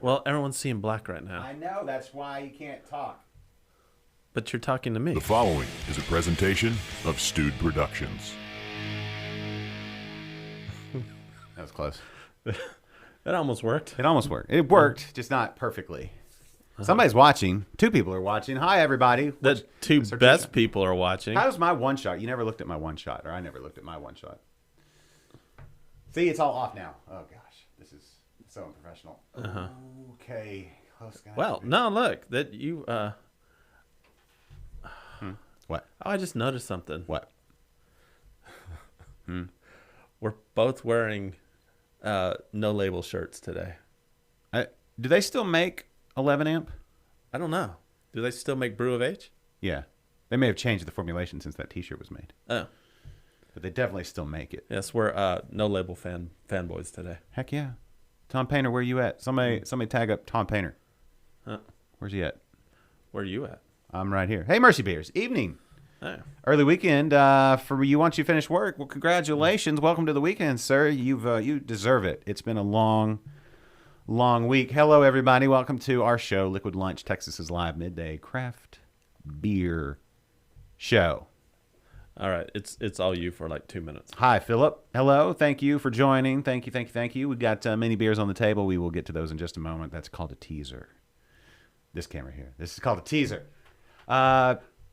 whatever. Well, everyone's seeing black right now. I know. That's why you can't talk. But you're talking to me. The following is a presentation of Stewed Productions. That was close. That almost worked. It almost worked. It worked, just not perfectly. Somebody's watching. 2 people are watching. Hi, everybody. The 2 best people are watching. How's my one shot? You never looked at my one shot, or I never looked at my one shot. See, it's all off now. Oh, gosh. This is so unprofessional. Okay. Close guy. Well, no, look. That you... What? Oh, I just noticed something. What? We're both wearing no label shirts today. Do they still make 11 amp? I don't know. Do they still make Brew of H? Yeah. They may have changed the formulation since that t-shirt was made. Oh. But they definitely still make it. Yes, we're no label fanboys today. Heck yeah. Tom Painter, where you at? Somebody tag up Tom Painter. Huh. Where's he at? Where are you at? I'm right here. Hey, Mercy Bears. Evening. Oh. Early weekend for you once you finish work. Well, congratulations. Welcome to the weekend, sir. You deserve it. It's been a long week. Hello, everybody. Welcome to our show, Liquid Lunch, Texas's live midday craft beer show. All right. It's all you for like 2 minutes. Hi, Philip. Hello. Thank you for joining. Thank you. We got many beers on the table. We will get to those in just a moment. That's called a teaser. This camera here. This is called a teaser.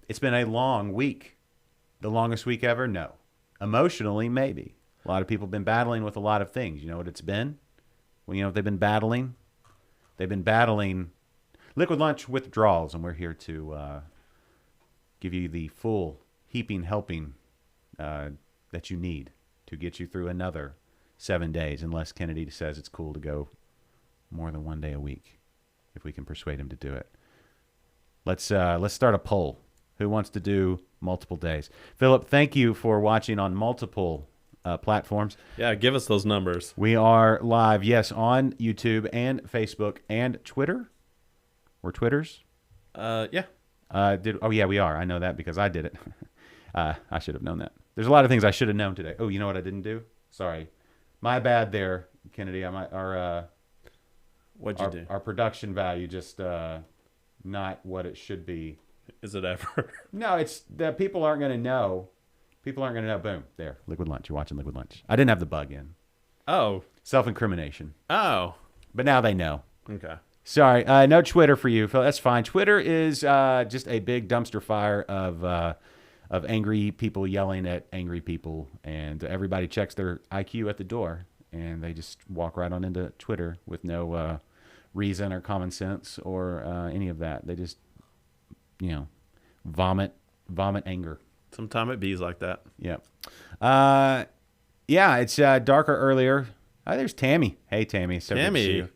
It's been a long week. The longest week ever? No. Emotionally, maybe. A lot of people have been battling with a lot of things. You know what it's been? Well, you know what they've been battling? They've been battling Liquid Lunch withdrawals, and we're here to give you the full heaping helping that you need to get you through another 7 days, unless Kennedy says it's cool to go more than 1 day a week, if we can persuade him to do it. Let's start a poll. Who wants to do multiple days? Philip, thank you for watching on multiple platforms. Yeah, give us those numbers. We are live, yes, on YouTube and Facebook and Twitter. We're Twitters? Yeah. Yeah, we are. I know that because I did it. I should have known that. There's a lot of things I should have known today. Oh, you know what I didn't do? Sorry. My bad there, Kennedy. What'd you do? Our production value just not what it should be. Is it ever? No, it's the people aren't going to know. People aren't going to know. Boom. There. Liquid Lunch. You're watching Liquid Lunch. I didn't have the bug in. Oh. Self-incrimination. Oh. But now they know. Okay. Sorry. No Twitter for you, Phil. That's fine. Twitter is just a big dumpster fire of angry people yelling at angry people, and everybody checks their IQ at the door, and they just walk right on into Twitter with no reason or common sense or any of that. They just, vomit anger. Sometime it bees like that. Yep. Yeah, it's darker earlier. Oh, there's Tammy. Hey, Tammy. So good to see you.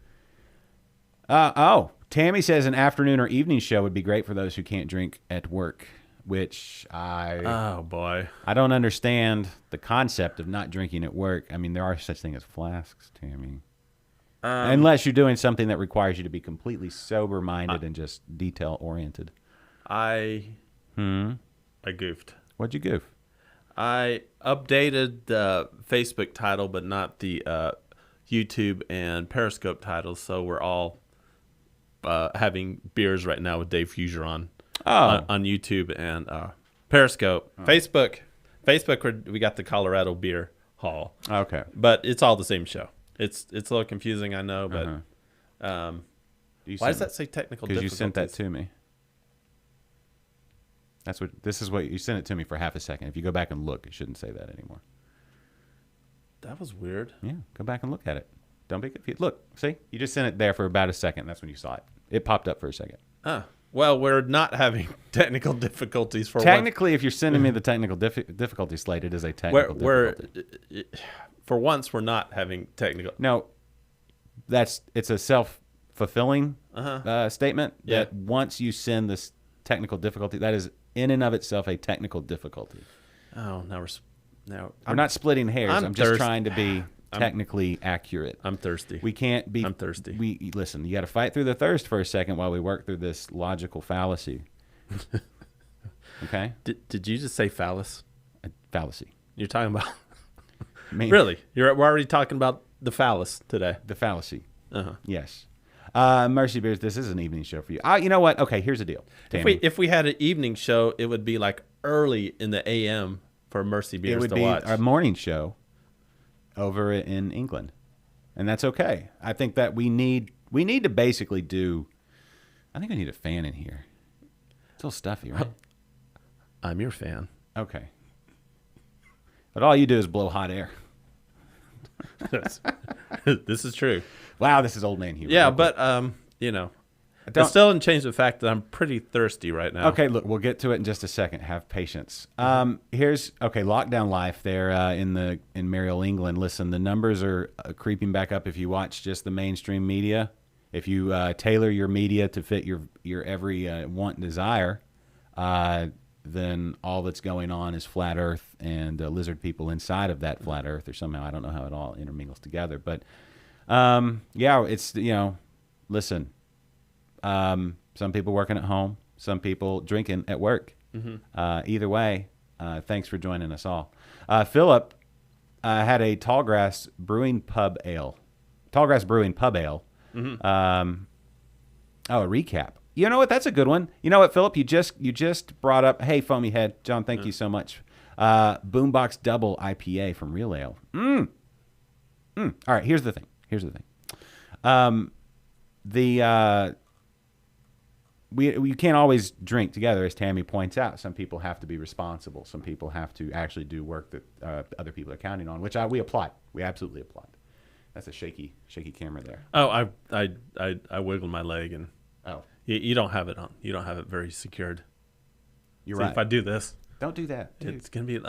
Tammy says an afternoon or evening show would be great for those who can't drink at work, which Oh, boy. I don't understand the concept of not drinking at work. I mean, there are such things as flasks, Tammy. Unless you're doing something that requires you to be completely sober-minded and just detail-oriented. I goofed. What'd you goof? I updated the Facebook title, but not the YouTube and Periscope titles. So we're all having beers right now with Dave Fuser on YouTube and Periscope. Oh. Facebook, we got the Colorado Beer Hall. Okay, but it's all the same show. It's a little confusing, I know, but why does that say technical difficulties? Because you sent that to me. This is what you sent it to me for half a second. If you go back and look, it shouldn't say that anymore. That was weird. Yeah, go back and look at it. Don't be confused. Look, see? You just sent it there for about a second. That's when you saw it. It popped up for a second. Well, we're not having technical difficulties for technically, if you're sending me the technical difficulty slate, it is a technical difficulty. For once, we're not having technical. No, it's a self-fulfilling statement that once you send this technical difficulty, that is in and of itself a technical difficulty. Oh, now we're not splitting hairs. I'm just trying to be technically accurate. I'm thirsty. We can't be. I'm thirsty. Listen. You got to fight through the thirst for a second while we work through this logical fallacy. Okay. Did you just say phallus? A fallacy. You're talking about. Really? We're already talking about the phallus today. The fallacy. Uh-huh. Yes. Mercy Beers, this is an evening show for you. You know what? Okay, here's the deal. If we had an evening show, it would be like early in the AM for Mercy Beers it would to be watch. a morning show over in England, and that's okay. I think that we need to basically do. I think we need a fan in here. It's a little stuffy, right? I'm your fan. Okay, but all you do is blow hot air. This is true. Wow, this is old man humor. Yeah, but it still doesn't change the fact that I'm pretty thirsty right now. Okay, look, we'll get to it in just a second. Have patience. Here's lockdown life there in Mariel, England. Listen, the numbers are creeping back up. If you watch just the mainstream media, if you tailor your media to fit your every want and desire, then all that's going on is flat Earth and lizard people inside of that flat Earth, or somehow I don't know how it all intermingles together. But it's listen. Some people working at home, some people drinking at work. Either way, thanks for joining us all. Philip had a Tallgrass Brewing Pub Ale. Tallgrass Brewing Pub Ale. A recap. You know what? That's a good one. You know what, Philip? You just brought up. Hey, Foamy Head, John. Thank you so much. Boombox Double IPA from Real Ale. All right. Here's the thing. We can't always drink together, as Tammy points out. Some people have to be responsible. Some people have to actually do work that other people are counting on, which we applaud. We absolutely applaud. That's a shaky camera there. Oh, I wiggled my leg and oh, you don't have it on. You don't have it very secured. You're See, right. If I do this, don't do that. Dude. It's gonna be.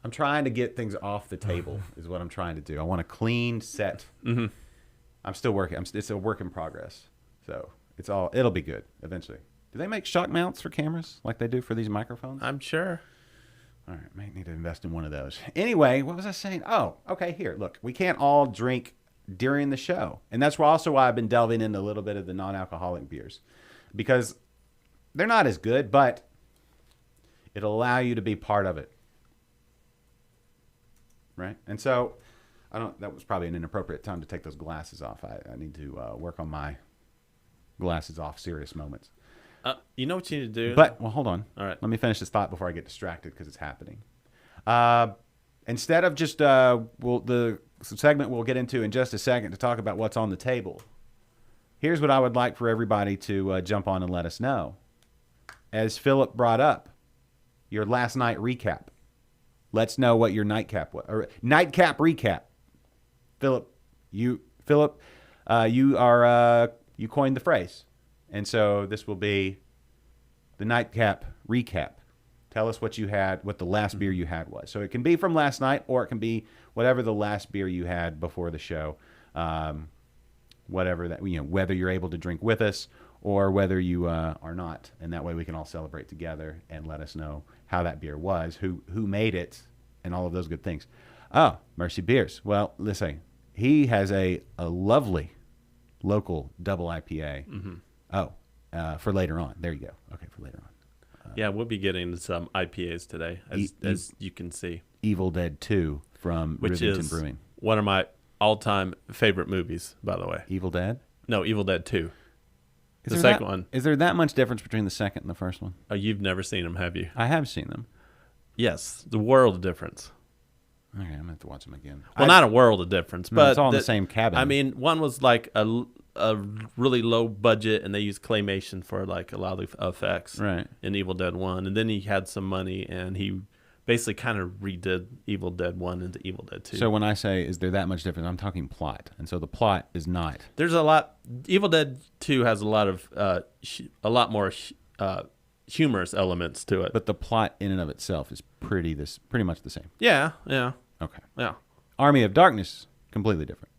I'm trying to get things off the table. Is what I'm trying to do. I want a clean set. Mm-hmm. I'm still working. It's a work in progress. So it'll be good eventually. Do they make shock mounts for cameras like they do for these microphones? I'm sure. All right, might need to invest in one of those. Anyway, what was I saying? Oh, okay, here. Look, we can't all drink during the show. And that's also why I've been delving into a little bit of the non-alcoholic beers. Because they're not as good, but it'll allow you to be part of it. Right? And so, that was probably an inappropriate time to take those glasses off. I need to work on my glasses off serious moments. You know what you need to do? But, well, hold on. All right. Let me finish this thought before I get distracted because it's happening. Instead of just the segment we'll get into in just a second to talk about what's on the table, here's what I would like for everybody to jump on and let us know. As Philip brought up, your last night recap. Let's know what your nightcap was. Or nightcap recap. Philip, you coined the phrase. And so this will be the nightcap recap. Tell us what the last beer you had was. So it can be from last night, or it can be whatever the last beer you had before the show. Whatever that, whether you're able to drink with us or whether you are not. And that way we can all celebrate together and let us know how that beer was, who made it, and all of those good things. Oh, Mercy Beers. Well, listen, he has a lovely local double IPA. Mm-hmm. Oh, for later on. There you go. Okay, for later on. Yeah, we'll be getting some IPAs today, as you can see. Evil Dead 2 from Rivington Brewing. One of my all-time favorite movies, by the way. Evil Dead? No, Evil Dead 2. The second one. Is there that much difference between the second and the first one? Oh, you've never seen them, have you? I have seen them. Yes, the world of difference. Okay, I'm going to have to watch them again. Well, not a world of difference, but it's all in the same cabin. I mean, one was like a really low budget, and they used claymation for like a lot of the effects. Right. In Evil Dead 1, and then he had some money, and he basically kind of redid Evil Dead 1 into Evil Dead 2. So when I say, is there that much difference, I'm talking plot. And so the plot is not. There's a lot. Evil Dead 2 has a lot more humorous elements to it. But the plot in and of itself is pretty much the same. Yeah. Okay. Yeah. Army of Darkness, completely different.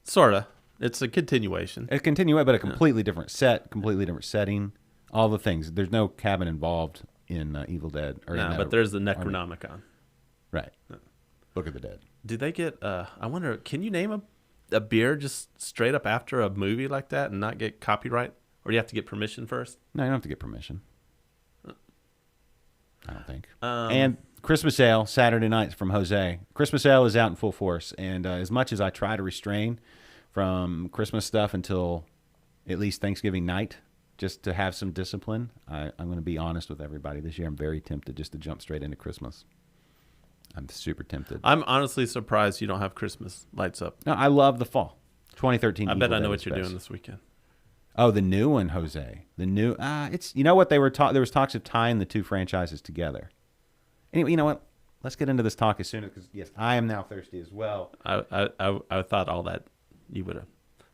Sorta. It's a continuation. It's a continuation, but a completely different set, completely different setting, all the things. There's no cabin involved in Evil Dead. But there's the Necronomicon. Right. Book of the Dead. Do they get, I wonder, can you name a beer just straight up after a movie like that and not get copyright? Or do you have to get permission first? No, you don't have to get permission. I don't think. And Christmas Ale, Saturday night from Jose. Christmas Ale is out in full force. And as much as I try to restrain from Christmas stuff until at least Thanksgiving night, just to have some discipline. I'm going to be honest with everybody. This year I'm very tempted just to jump straight into Christmas. I'm super tempted. I'm honestly surprised you don't have Christmas lights up. No, I love the fall. 2013 I Evil bet I Dead know was what you're best. doing this weekend. Oh, the new one, Jose. The new, it's, you know what, there was talks of tying the two franchises together. Anyway, you know what? Let's get into this talk as soon as, because yes, I am now thirsty as well. I thought all that you would have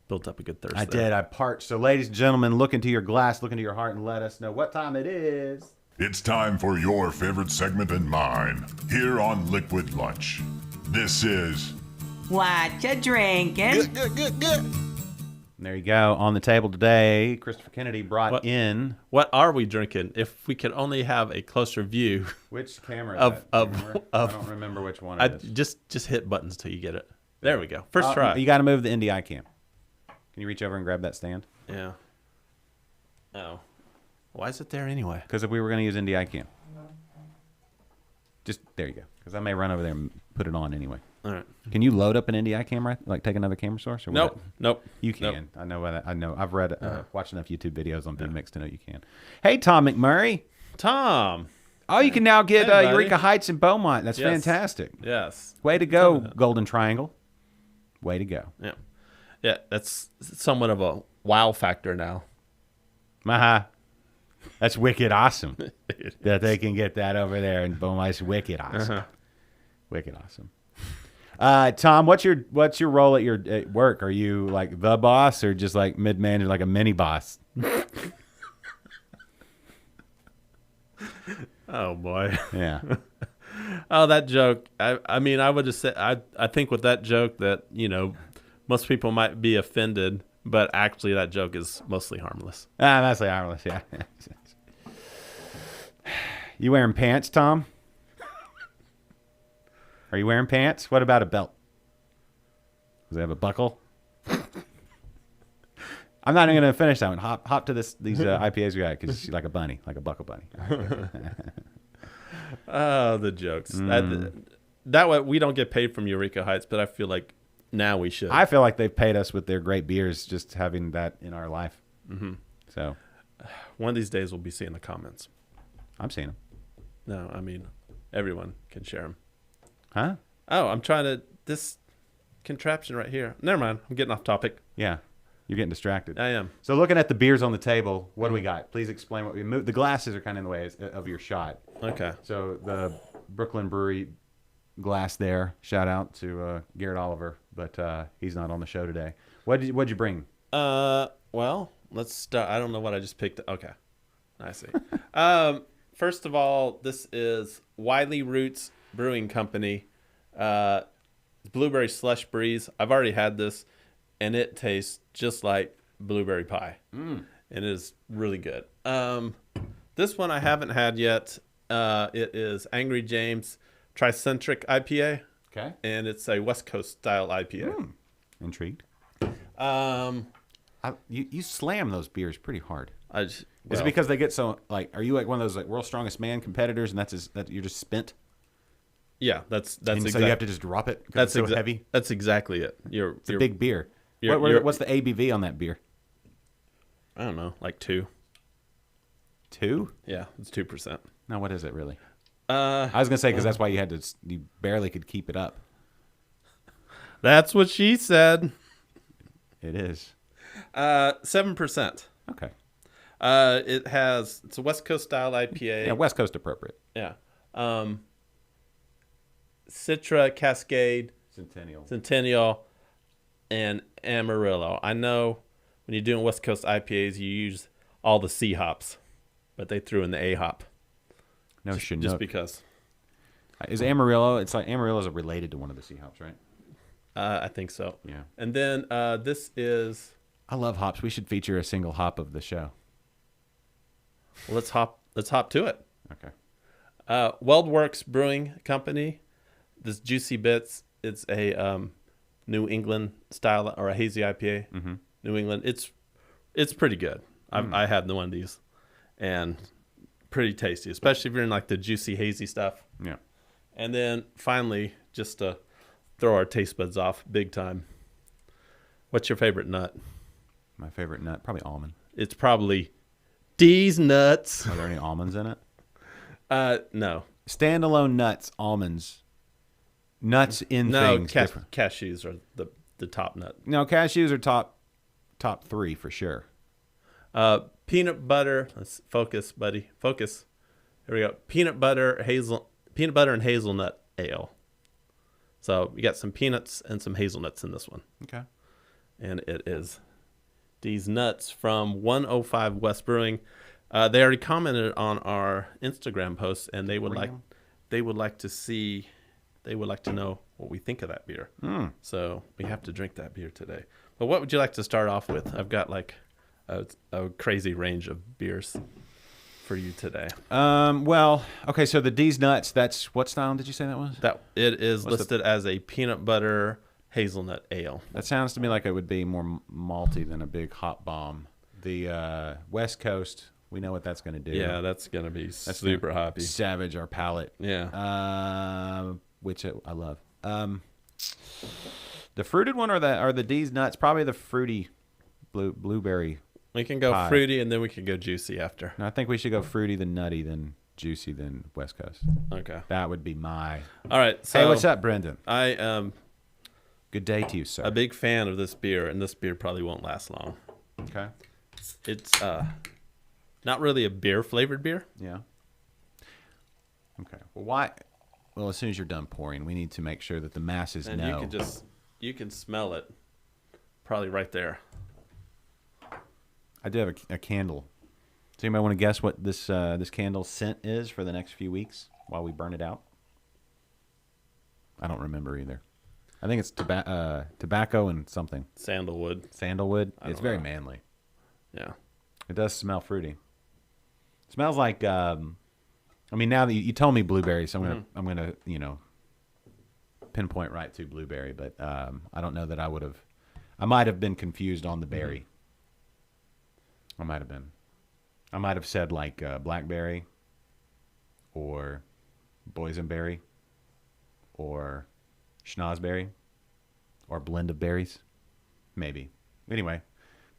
built up a good thirst. I there. did. I parched. So, ladies and gentlemen, look into your glass, look into your heart, and let us know what time it is. It's time for your favorite segment and mine here on Liquid Lunch. This is What you drinking? There you go. On the table today, Christopher Kennedy brought in. What are we drinking? If we could only have a closer view. Which camera Of- is that? of- Do you remember? of- I don't remember which one I it is. just hit buttons till you get it. There we go. First try. You got to move the NDI cam. Can you reach over and grab that stand? Yeah. Oh. Why is it there anyway? Because if we were going to use NDI cam. Just, there you go. Because I may run over there and put it on anyway. All right. Can you load up an NDI camera? Like take another camera source? Or Nope. what? Nope. You can. Nope. I know that. I know. I've read, watched enough YouTube videos on VMix to know you can. Hey, Tom McMurray. Tom. Oh, you can now get Hey, buddy. Eureka Heights in Beaumont. That's Yes. fantastic. Yes. Way to go, Golden Triangle. Way to go. Yeah. Yeah. That's somewhat of a wow factor now. Maha. That's wicked awesome that they can get that over there in Beaumont's wicked awesome. Wicked awesome. Tom, what's your role at your at work? Are you like the boss or just like mid-manager, like a mini boss? Oh boy. Yeah. Oh, that joke. I mean, I would just say I think with that joke that, you know, most people might be offended, but actually that joke is mostly harmless. That's like harmless, yeah. You wearing pants, Tom? Are you wearing pants? What about a belt? Does it have a buckle? I'm not even going to finish that one. Hop to these IPAs we got because she's like a bunny, like a buckle bunny. Oh, the jokes. That way we don't get paid from Eureka Heights, but I feel like now we should. I feel like they've paid us with their great beers just having that in our life. Mm-hmm. So One of these days we'll be seeing the comments. I'm seeing them. No, I mean, everyone can share them. Huh? Oh, I'm trying to, this contraption right here. Never mind. I'm getting off topic. Yeah. You're getting distracted. I am. So looking at the beers on the table, what do we got? Please explain what we moved. The glasses are kind of in the way of your shot. Okay. So the Brooklyn Brewery glass there. Shout out to Garrett Oliver, but he's not on the show today. What'd you bring? Well, let's start. I don't know what I just picked. Okay. I see. First of all, this is Wiley Roots Brewing Company. Blueberry Slush Breeze. I've already had this, and it tastes just like blueberry pie. And it is really good. This one I haven't had yet. It is Angry James Tricentric IPA. Okay. And it's a West Coast style IPA. Intrigued. Um, You slam those beers pretty hard. Is Is it because they get so like? Are you like one of those like world's strongest man competitors, and that you're just spent? Yeah, that's And so exactly. you have to just drop it because it's so heavy. That's exactly it. It's a big beer. you're- What's the ABV on that beer? I don't know, like 2. 2? Yeah, it's 2%. No, what is it really? Uh, I was gonna say because that's why you barely could keep it up. that's what she said. It is 7%. okay. It's a West Coast style IPA. Yeah, West Coast appropriate. Yeah. Citra, Cascade, Centennial, and Amarillo. I know when you're doing West Coast IPAs, you use all the C hops, but they threw in the A hop No, just because. Is Amarillo? It's like Amarillo's related to one of the sea hops, right? I think so. Yeah. And then this is. I love hops. We should feature a single hop of the show. Well, let's hop to it. Okay. WeldWorks Brewing Company. This Juicy Bits. It's a New England style or a hazy IPA. Mm-hmm. New England. It's pretty good. I had one of these, and pretty tasty, especially if you're in like the juicy hazy stuff. Yeah. And then finally, just to throw our taste buds off big time. What's your favorite nut? My favorite nut, probably almond. It's probably D's nuts. Are there any almonds in it? No. Standalone nuts, almonds. Nuts in No, things. Different. cashews are the top nut. No, cashews are top 3 for sure. Peanut butter. Let's focus, buddy. Focus. Here we go. Peanut butter and hazelnut ale. So we got some peanuts and some hazelnuts in this one. Okay. And it is D's Nuts from 105 West Brewing. They already commented on our Instagram post, and they would like to know what we think of that beer. So we have to drink that beer today. But what would you like to start off with? I've got like a crazy range of beers for you today. Well, okay, so the D's Nuts, that's what style did you say that was? That it is listed as a peanut butter hazelnut ale. That sounds to me like it would be more malty than a big hot bomb. The West Coast, we know what that's going to do. Yeah, that's going to be super hoppy. Savage our palate. Yeah. Which I love. The fruited one or the D's Nuts, probably the fruity blueberry. We can go pie. fruity and then we can go juicy after. No, I think we should go fruity, then nutty, then juicy, then West Coast. Okay. That would be my. All right. So Hey, what's up, Brendan? I am Good day to you, sir. a big fan of this beer, and this beer probably won't last long. Okay. It's not really a beer flavored beer. Yeah. Okay. Well, why? Well, as soon as you're done pouring, we need to make sure that the masses And know. you can smell it probably right there. I do have a candle. Does anybody want to guess what this candle scent is for the next few weeks while we burn it out? I don't remember either. I think it's tobacco and something. Sandalwood. Sandalwood. It's very know. manly. Yeah. It does smell fruity. It smells like. I mean, now that you told me blueberry, so I'm gonna pinpoint right to blueberry, but I don't know that I would have. I might have been confused on the berry. I might have been. I might have said like blackberry, or boysenberry, or schnozberry, or blend of berries, maybe. Anyway,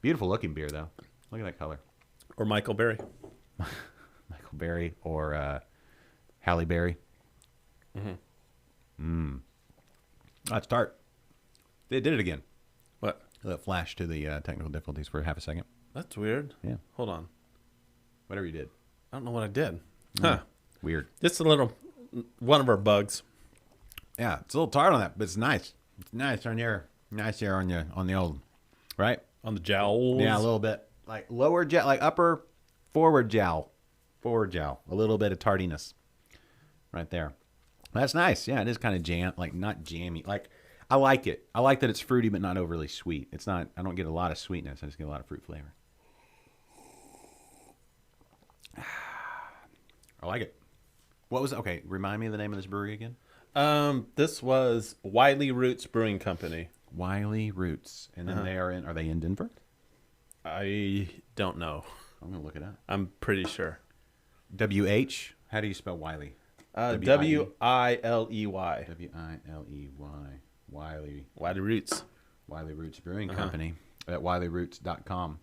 beautiful looking beer though. Look at that color. Or Michael Berry. Michael Berry or Halle Berry. Let's start. They did it again. What? Let flash to the technical difficulties for half a second. That's weird. Yeah. Hold on. Whatever you did. I don't know what I did. Huh. Weird. Just a little one of our bugs. Yeah, it's a little tart on that, but it's nice. It's nice on your on the old, right? On the jowls. Yeah, a little bit like lower jowl, like upper forward jowl, a little bit of tardiness, right there. That's nice. Yeah, it is kind of like not jammy. Like I like it. I like that it's fruity but not overly sweet. It's not. I don't get a lot of sweetness. I just get a lot of fruit flavor. I like it. What was okay? Remind me of the name of this brewery again. This was Wiley Roots Brewing Company. Wiley Roots, and then are they in Denver? I don't know. I'm gonna look it up. I'm pretty sure. W-H? How do you spell Wiley? W-I-L-E-Y. W-I-L-E-Y. Wiley. Wiley Roots. Wiley Roots Brewing Company at wileyroots.com.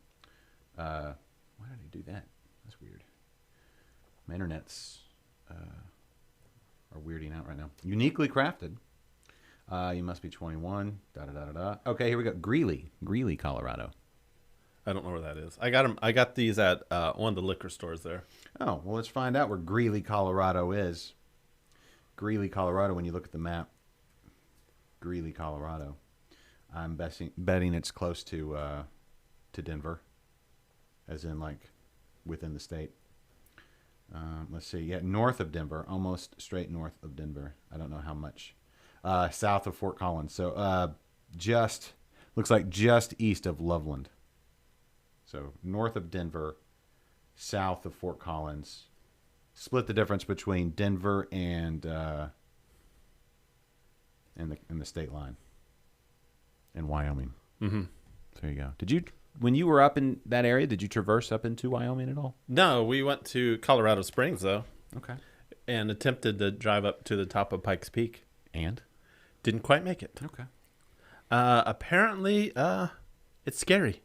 Why did I do that? That's weird. My internet's are weirding out right now. Uniquely crafted. You must be 21. Okay, here we go. Greeley, Colorado. I don't know where that is. I got them. I got these at one of the liquor stores there. Oh, well, let's find out where Greeley, Colorado is. Greeley, Colorado, when you look at the map. Greeley, Colorado. I'm betting it's close to Denver, as in like within the state. Let's see. Yeah, north of Denver, almost straight north of Denver. I don't know how much. South of Fort Collins. So looks like just east of Loveland. So north of Denver, south of Fort Collins. Split the difference between Denver and the state line in Wyoming. Mm-hmm. There you go. When you were up in that area, did you traverse up into Wyoming at all? No, we went to Colorado Springs though. Okay. And attempted to drive up to the top of Pikes Peak. And? Didn't quite make it. Okay. Apparently, it's scary.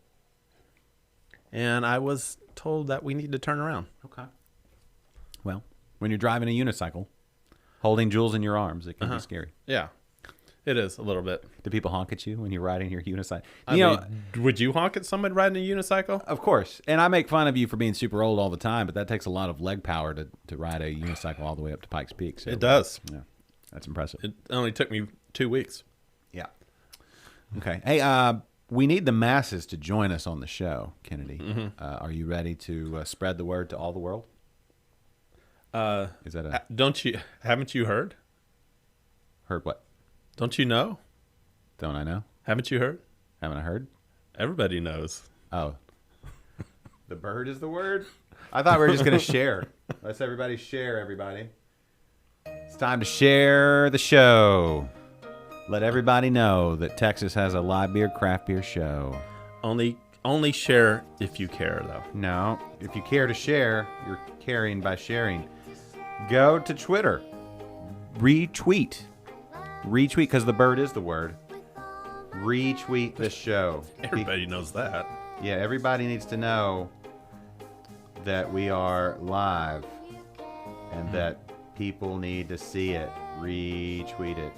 and I was told that we need to turn around. Okay. Well, when you're driving a unicycle, holding Jules in your arms, it can be scary. Yeah, it is a little bit. Do people honk at you when you're riding your unicycle? I mean, would you honk at somebody riding a unicycle? Of course. And I make fun of you for being super old all the time, but that takes a lot of leg power to ride a unicycle all the way up to Pikes Peak. So, It does. Yeah, that's impressive. It only took me 2 weeks. Yeah. Okay. Hey, we need the masses to join us on the show, Kennedy. Are you ready to spread the word to all the world? Is that Haven't you heard? Heard what? Don't you know? Don't I know? Haven't you heard? Haven't I heard? Everybody knows. Oh. The bird is the word? I thought we were just going to share. Let's everybody share, everybody. It's time to share the show. Let everybody know that Texas has a live beer, craft beer show. Only share if you care, though. No, if you care to share, you're caring by sharing. Go to Twitter. Retweet, because the bird is the word. Retweet the show. Everybody knows that. Yeah, everybody needs to know that we are live and that people need to see it. Retweet it.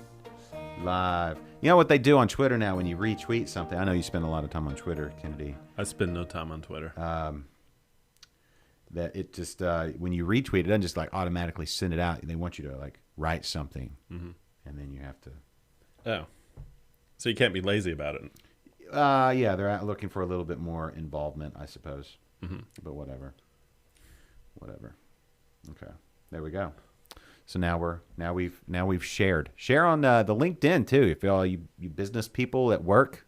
Live. You know what they do on Twitter now when you retweet something? I know you spend a lot of time on Twitter, Kennedy. I spend no time on Twitter. That it just when you retweet, it doesn't just like automatically send it out. They want you to like write something, and then you have to. Oh, so you can't be lazy about it. Yeah, they're looking for a little bit more involvement, I suppose. But whatever. Okay, there we go. So now we've shared. Share on the LinkedIn too. If all you business people at work,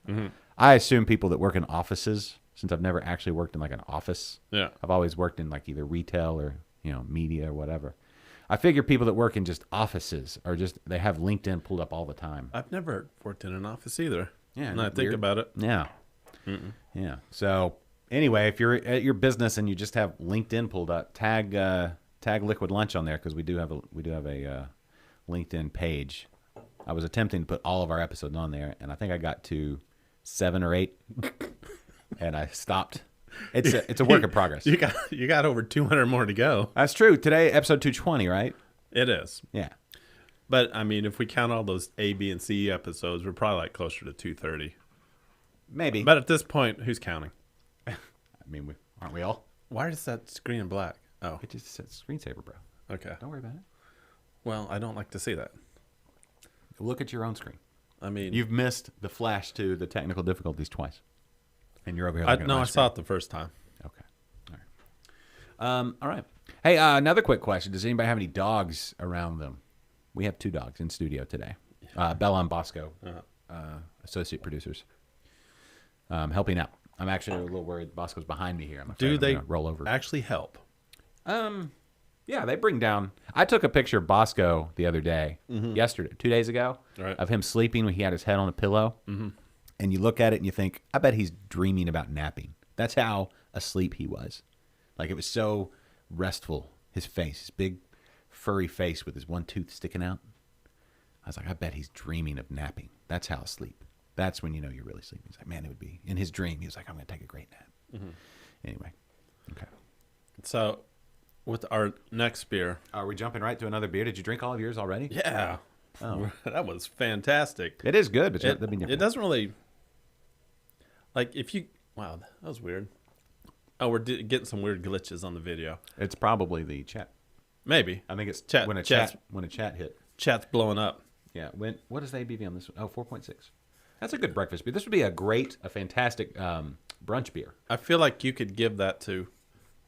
I assume people that work in offices. Since I've never actually worked in like an office, I've always worked in like either retail or media or whatever. I figure people that work in just offices they have LinkedIn pulled up all the time. I've never worked in an office either. Yeah, and I think about it. Yeah, yeah. So anyway, if you're at your business and you just have LinkedIn pulled up, tag Liquid Lunch on there because we do have a LinkedIn page. I was attempting to put all of our episodes on there, and I think I got to 7 or 8, and I stopped. It's a work in progress. You got over 200 more to go. That's true. Today, episode 220, right? It is. Yeah. But I mean, if we count all those A, B, and C episodes, we're probably like closer to 230. Maybe. But at this point, who's counting? I mean, aren't we all? Why is that screen in black? Oh, It just says screensaver, bro. okay. Don't worry about it. Well, I don't like to see that. Look at your own screen. I mean, You've missed the flash to the technical difficulties twice. And you're over here looking at my I screen. saw it the first time. Okay. All right. Hey, another quick question. Does anybody have any dogs around them? We have 2 dogs in studio today. Bella and Bosco, associate producers, helping out. I'm actually a little worried Bosco's behind me here. I'm afraid Do they gonna roll over? actually help? Yeah, they bring down. I took a picture of Bosco the other day, yesterday, 2 days ago, Right. of him sleeping when he had his head on a pillow. And you look at it and you think, I bet he's dreaming about napping. That's how asleep he was. Like, it was so restful. His face, his big furry face with his one tooth sticking out. I was like, I bet he's dreaming of napping. That's how asleep. That's when you know you're really sleeping. He's like, man, it would be. In his dream, he was like, I'm going to take a great nap. Anyway. Okay. So, with our next beer. Are we jumping right to another beer? Did you drink all of yours already? Yeah. Oh. That was fantastic. It is good, but It doesn't really. Like, if you. Wow, that was weird. Oh, we're getting some weird glitches on the video. It's probably the chat. Maybe. I think it's Chat- when a chat's- chat hit. Chat's blowing up. Yeah. What is the ABV on this one? Oh, 4.6. That's a good breakfast beer. This would be a fantastic brunch beer. I feel like you could give that to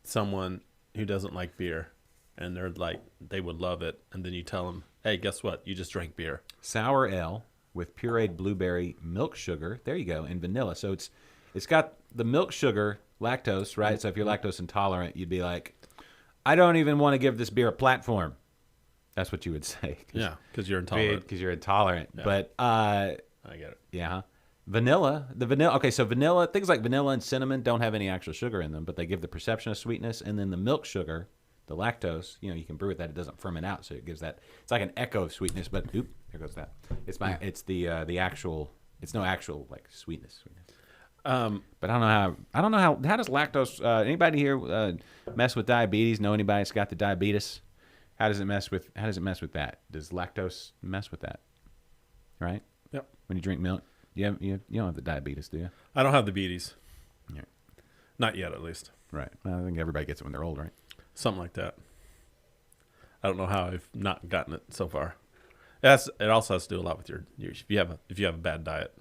someone who doesn't like beer, and they're like, they would love it, and then you tell them, hey, guess what? You just drank beer. Sour ale with pureed blueberry milk sugar. There you go, and vanilla. So it's got the milk sugar, lactose, right? So if you're lactose intolerant, you'd be like, I don't even want to give this beer a platform. That's what you would say. Yeah, because you're intolerant. Because you're intolerant. Yeah. But I get it. yeah. Vanilla. Okay, so vanilla, things like vanilla and cinnamon don't have any actual sugar in them, but they give the perception of sweetness. And then the milk sugar, the lactose, you can brew with that. It doesn't ferment out, so it gives that. It's like an echo of sweetness, but there goes that. It's the actual. It's no actual like sweetness. But I don't know how does lactose, anybody here mess with diabetes? Know anybody that's got the diabetes? How does it mess with that? Does lactose mess with that? Right? Yep. When you drink milk? You don't have the diabetes, do you? I don't have the beaties. Yeah. Not yet, at least. Right. Well, I think everybody gets it when they're old, right? Something like that. I don't know how I've not gotten it so far. It also has to do a lot with your if you have a bad diet,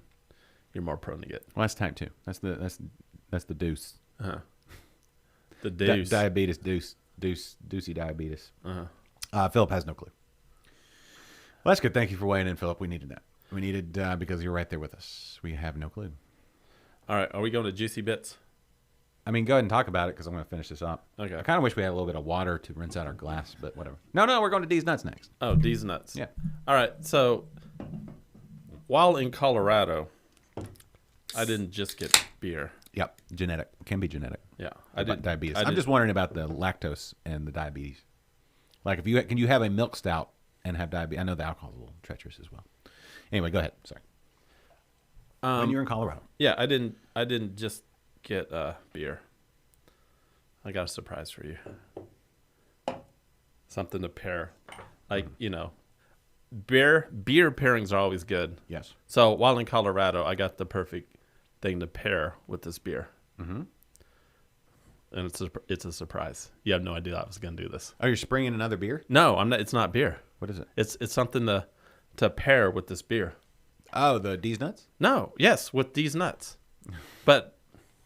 you're more prone to get. Well, that's type 2. That's the deuce. Uh-huh. The deuce. Diabetes deucey diabetes. Philip has no clue. Well, that's good. Thank you for weighing in, Philip. We needed that. We needed because you're right there with us. We have no clue. All right, are we going to juicy bits? I mean, go ahead and talk about it because I'm going to finish this up. Okay. I kind of wish we had a little bit of water to rinse out our glass, but whatever. No, we're going to D's Nuts next. Oh, D's Nuts. Yeah. All right, so while in Colorado, I didn't just get beer. Yep. Genetic. Can be genetic. Yeah. Diabetes. I'm just wondering about the lactose and the diabetes. Like, can you have a milk stout and have diabetes? I know the alcohol's a little treacherous as well. Anyway, go ahead. Sorry. When you're in Colorado. Yeah, I didn't just get beer. I got a surprise for you. Something to pair. Like, beer pairings are always good. Yes. So while in Colorado, I got the perfect thing to pair with this beer. Mm-hmm. And it's a surprise. You have no idea I was going to do this. Oh, you're springing another beer? No, I'm not. It's not beer. What is it? It's something to pair with this beer. Oh, the D's Nuts? No, yes, with these nuts. But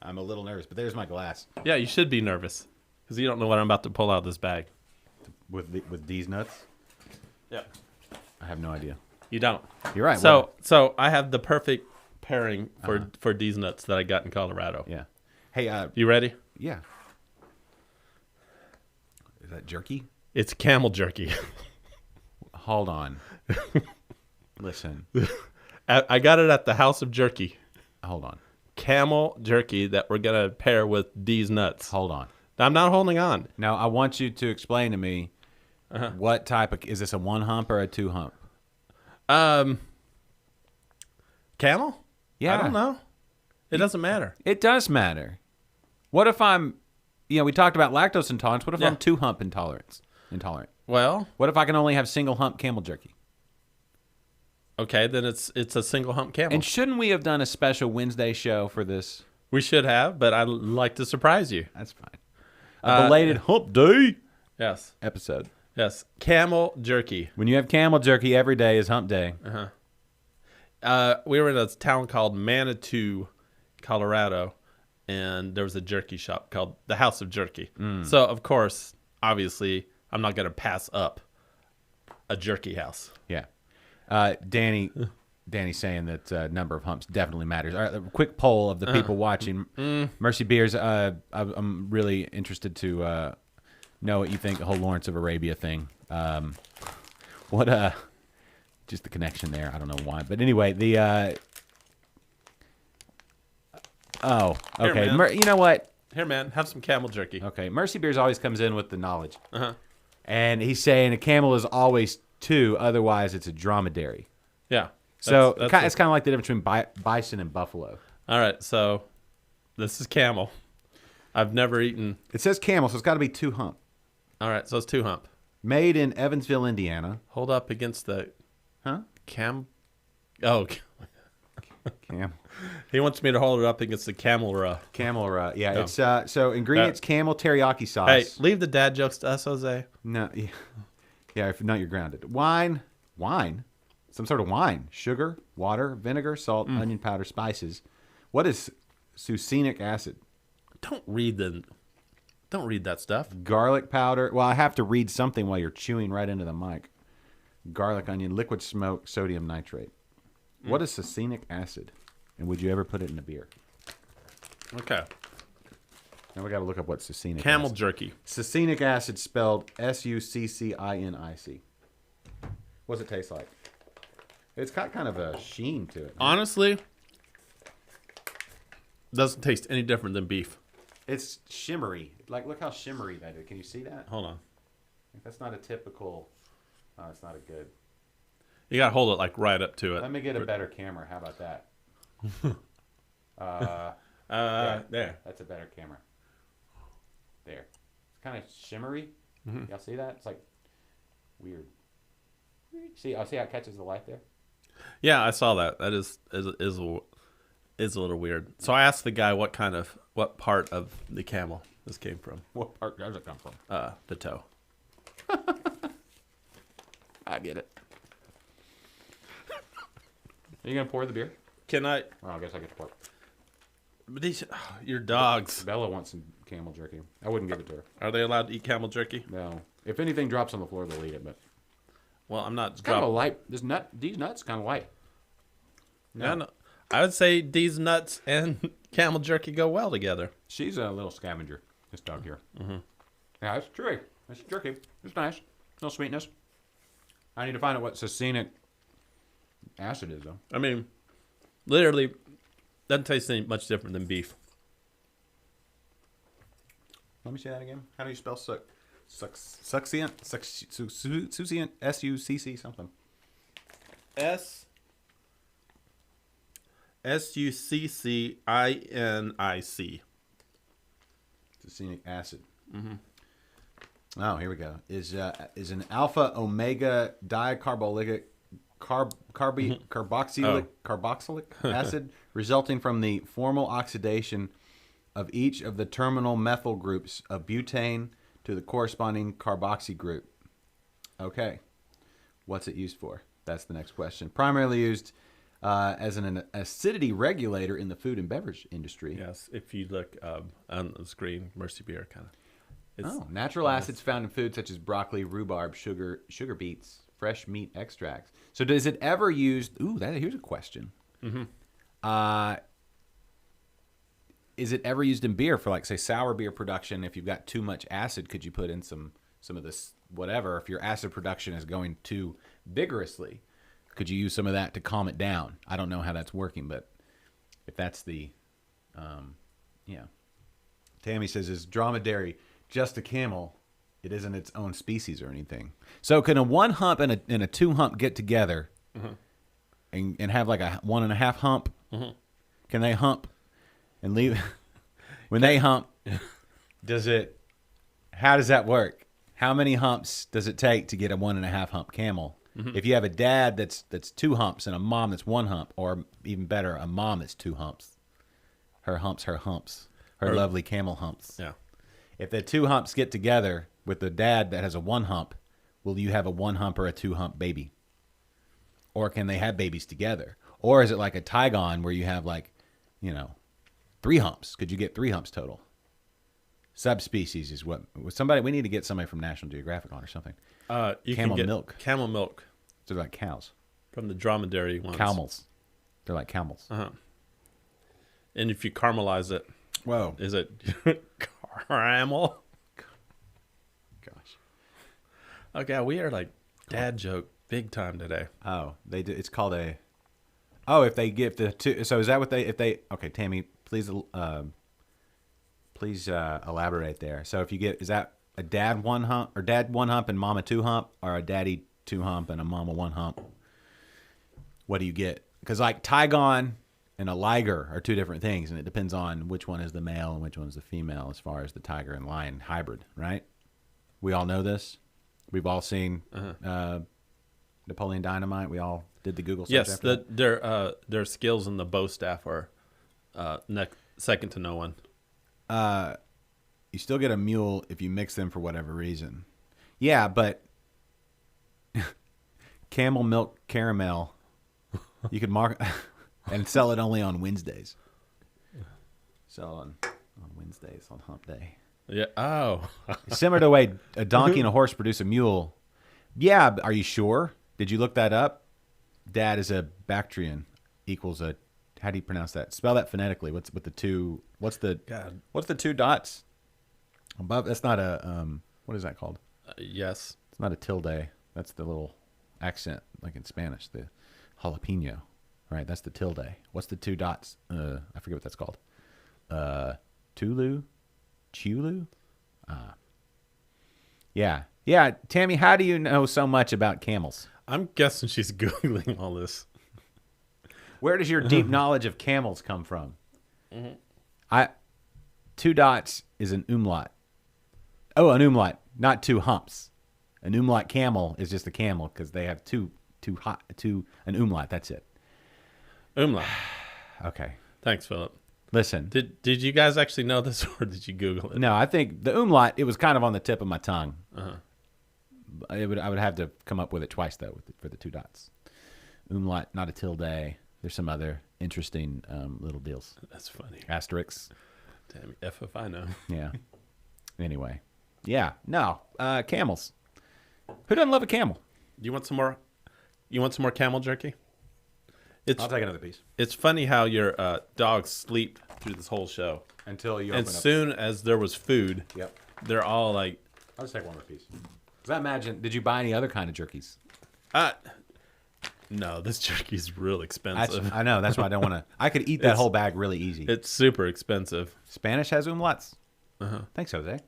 I'm a little nervous, but there's my glass. yeah, you should be nervous because you don't know what I'm about to pull out of this bag. With D's Nuts? Yeah, I have no idea. you don't. You're right. So I have the perfect pairing for these nuts that I got in Colorado. Yeah. Hey, You ready? yeah. Is that jerky? It's camel jerky. Hold on. Listen. I got it at the House of Jerky. Hold on. Camel jerky that we're gonna pair with these nuts. Hold on. I'm not holding on. Now, I want you to explain to me what type of... Is this a 1 hump or a 2 hump? Camel? Yeah. I don't know. It doesn't matter. It does matter. What if I'm... we talked about lactose intolerance. What if I'm 2 hump intolerant? Well, What if I can only have single hump camel jerky? okay, then it's a single hump camel. And shouldn't we have done a special Wednesday show for this? We should have, but I'd like to surprise you. That's fine. A belated Hump Day Yes. episode. Yes. Camel jerky. When you have camel jerky, every day is Hump Day. We were in a town called Manitou, Colorado, and there was a jerky shop called the House of Jerky. So, of course, obviously, I'm not going to pass up a jerky house. Yeah. Danny's saying that number of humps definitely matters. All right, a quick poll of the people watching. Mercy Beers, I'm really interested to know what you think the whole Lawrence of Arabia thing. Just the connection there. I don't know why. But anyway, okay. Here, man. You know what? Here, man, have some camel jerky. Okay, Mercy Beers always comes in with the knowledge. And he's saying a camel is always 2, otherwise it's a dromedary. Yeah. So it's kind of like the difference between bison and buffalo. All right, so this is camel. I've never eaten. It says camel, so it's got to be 2 hump. All right, so it's 2 hump. Made in Evansville, Indiana. Hold up against the Huh? Oh, Cam. he wants me to hold it up against the camel. Camel, yeah. No. It's so ingredients: camel teriyaki sauce. Hey, leave the dad jokes to us, Jose. No, yeah. If not, you're grounded. Wine, some sort of wine. Sugar, water, vinegar, salt, onion powder, spices. What is succinic acid? Don't read that stuff. Garlic powder. Well, I have to read something while you're chewing right into the mic. Garlic, onion, liquid smoke, sodium nitrate. What is succinic acid? And would you ever put it in a beer? Okay. Now we got to look up what succinic Camel acid. jerky. Succinic acid spelled SUCCINIC. What does it taste like? It's got kind of a sheen to it. Honestly, doesn't taste any different than beef. It's shimmery. Like, look how shimmery that is. Can you see that? Hold on. That's not a typical... Oh, it's not a good... You gotta hold it like right up to it. Let me get a better camera. How about that? There. That's a better camera. There. It's kind of shimmery. Y'all see that? It's like weird. See how it catches the light there? Yeah, I saw that. That is a little weird. So I asked the guy what part of the camel this came from. What part does it come from? The toe. I get it. Are you gonna pour the beer? Can I? Well, I guess I get to pour. These your dogs. Bella wants some camel jerky. I wouldn't give it to her. Are they allowed to eat camel jerky? No. If anything drops on the floor, they'll eat it. But Well, I'm not. it's kind of a light. These nuts kind of light. No. No. I would say these nuts and camel jerky go well together. She's a little scavenger. This dog here. Yeah, it's chewy. It's jerky. It's nice. No sweetness. I need to find out what succinic acid is, though. I mean, literally, doesn't taste any much different than beef. Let me say that again. How do you spell succinct? Succinct. S-U-C-C something. Succinic. Succinic acid. Oh, here we go. Is an alpha omega dicarboxylic carboxylic acid resulting from the formal oxidation of each of the terminal methyl groups of butane to the corresponding carboxy group. Okay. What's it used for? That's the next question. Primarily used as an acidity regulator in the food and beverage industry. Yes, if you look on the screen, Mercy Beer kind of. Natural acids found in food such as broccoli, rhubarb, sugar beets, fresh meat extracts. So does it ever used? Here's a question. Is it ever used in beer for, like, say, sour beer production? If you've got too much acid, could you put in some of this whatever? If your acid production is going too vigorously, could you use some of that to calm it down? I don't know how that's working, but if that's the, yeah. Tammy says, is dromedary just a camel? It isn't its own species or anything. So can a one hump and a two hump get together and have like a 1.5 hump? Can they hump and leave? When they hump, how does that work? How many humps does it take to get a 1.5 hump camel? If you have a dad that's 2 humps and a mom that's 1 hump, or even better, a mom that's 2 humps. Her humps, her lovely camel humps. Yeah. If the 2 humps get together with the dad that has a 1 hump, will you have a 1 hump or a 2 hump baby? Or can they have babies together? Or is it like a Tygon where you have 3 humps? Could you get 3 humps total? Subspecies is what we need to get somebody from National Geographic on or something. Camel milk. Camel milk. So they're like cows. From the dromedary ones. Camels. They're like camels. And if you caramelize it, whoa, is it caramel? Gosh. Okay, we are like dad joke big time today. Oh, they do. It's called a. Oh, if they give the 2. So is that what they? If they? Okay, Tammy, please elaborate there. So if you get, is that a dad 1 hump or dad 1 hump and mama 2 hump, or a daddy 2 hump and a mama 1 hump? What do you get? Because like Tygon and a liger are 2 different things, and it depends on which one is the male and which one is the female as far as the tiger and lion hybrid, right? We all know this. We've all seen Napoleon Dynamite. We all did the Google search. Yes, their skills in the bow staff are second to no one. You still get a mule if you mix them for whatever reason. Yeah, but camel milk caramel, you could mark and sell it only on Wednesdays. Sell on Wednesdays on hump day. Yeah. Oh. Similar to the way a donkey and a horse produce a mule. Yeah, are you sure? Did you look that up? Dad is a Bactrian equals a. How do you pronounce that? Spell that phonetically. What's with the 2? What's the 2 dots above? That's not a what is that called? Yes. It's not a tilde. That's the little accent, like in Spanish, the jalapeno. Right, that's the tilde. What's the 2 dots? I forget what that's called. Chulu? Yeah. Tammy, how do you know so much about camels? I'm guessing she's Googling all this. Where does your deep knowledge of camels come from? Two dots is an umlaut. Oh, an umlaut, not two humps. An umlaut camel is just a camel because they have two an umlaut. That's it. Umlaut. Okay. Thanks, Philip. Listen. Did you guys actually know this, or did you Google it? No, I think the umlaut, it was kind of on the tip of my tongue. Uh-huh. I would have to come up with it twice, though, for the two dots. Umlaut, not a tilde. There's some other interesting little deals. That's funny. Asterisks. Damn, if I know. Yeah. Anyway. Yeah. No. Camels. Who doesn't love a camel? You want some more? You want some more camel jerky? I'll take another piece. It's funny how your dogs sleep through this whole show. Until you open As up. soon as there was food, Yep. they're all like, I'll just take one more piece. Because I imagine, did you buy any other kind of jerkies? no, this jerky's real expensive. I know. That's why I don't want to. I could eat that whole bag really easy. It's super expensive. Spanish has umlauts. Thanks, Jose.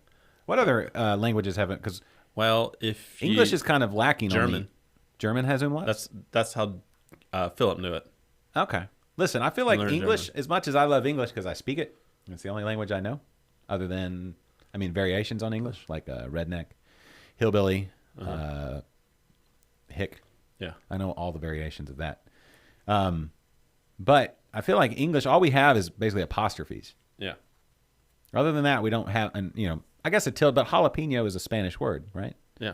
What other languages haven't? Because Well, if you, English is kind of lacking on German. me. German has umlauts? That's how Philip knew it. Okay. Listen, I feel like Learn English, German. as much as I love English because I speak it, it's the only language I know, other than, variations on English, like redneck, hillbilly, hick. Yeah. I know all the variations of that. But I feel like English, all we have is basically apostrophes. Yeah. Other than that, we don't have, I guess a tilde, but jalapeno is a Spanish word, right? Yeah.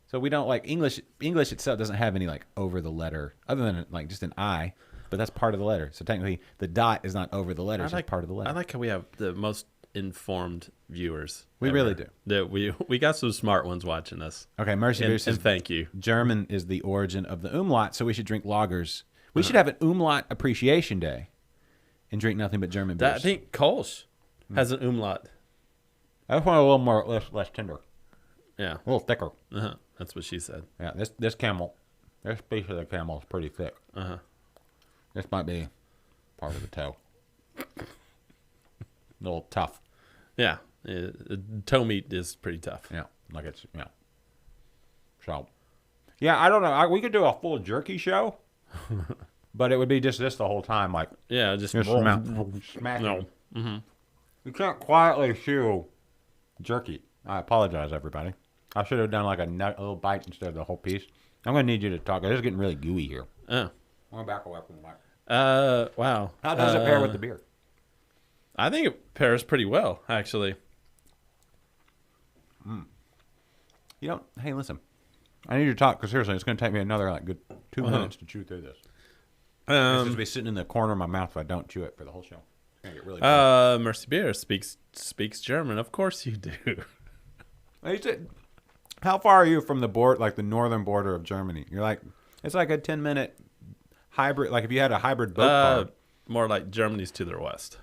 So we don't like English itself doesn't have any like over the letter, other than like just an I, but that's part of the letter. So technically the dot is not over the letter, it's just part of the letter. I like how we have the most informed viewers. We ever. really do. That we got some smart ones watching us. Okay, Mercy Beer And says thank you. German is the origin of the umlaut, so we should drink lagers. We should have an umlaut appreciation day and drink nothing but German beers. I think Kolsch has an umlaut. I just want a little more less tender. Yeah. A little thicker. That's what she said. Yeah, this piece of the camel is pretty thick. This might be part of the toe. A little tough. Yeah. Toe meat is pretty tough. Yeah, like it's, yeah. So, yeah, I don't know. We could do a full jerky show, but it would be just this the whole time, like Yeah, just smacking. No. You can't quietly chew jerky. I apologize, everybody. I should have done like a little bite instead of the whole piece. I'm going to need you to talk. This is getting really gooey here. Oh. I'm going to back away from the mic. Wow. How does it pair with the beer? I think it pairs pretty well, actually. Hey, listen. I need you to talk because seriously, it's going to take me another like good 2 minutes to chew through this. It's just be sitting in the corner of my mouth if I don't chew it for the whole show. It's going to get really bad. Mercy Beer speaks German. Of course you do. How far are you from the the northern border of Germany? You're like, it's like a 10-minute hybrid. Like if you had a hybrid boat car. More like Germany's to their west,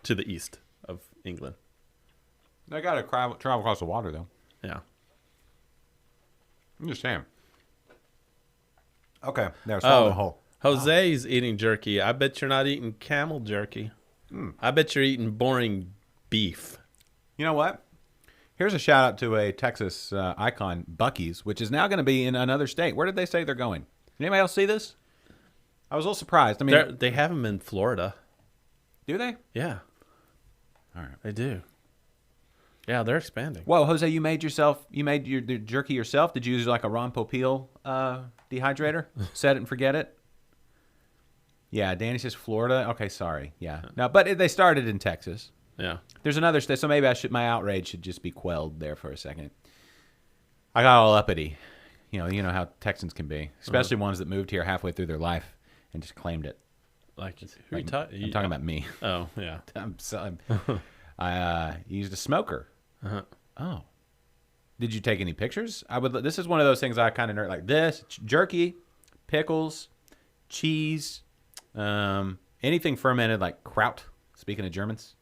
to the east of England. They got to travel across the water, though. Yeah. I'm just saying. Okay, there's the hole. Jose's eating jerky. I bet you're not eating camel jerky. I bet you're eating boring beef. You know what? Here's a shout out to a Texas icon, Buc-ee's, which is now going to be in another state. Where did they say they're going? Did anybody else see this? I was a little surprised. I mean, They have them in Florida. do they? Yeah, All right. they do. Yeah, they're expanding. Whoa, Jose, you made the jerky yourself? Did you use like a Ron Popeil dehydrator? Set it and forget it? Yeah, Danny says Florida. Okay, sorry. Yeah. No, but they started in Texas. Yeah. There's another state, so maybe my outrage should just be quelled there for a second. I got all uppity. You know how Texans can be, especially ones that moved here halfway through their life and just claimed it. Like, I'm talking about me. Oh, yeah. I used a smoker. Uh-huh. Oh. Did you take any pictures? This is one of those things I kind of nerd like this: jerky, pickles, cheese, anything fermented like kraut. Speaking of Germans.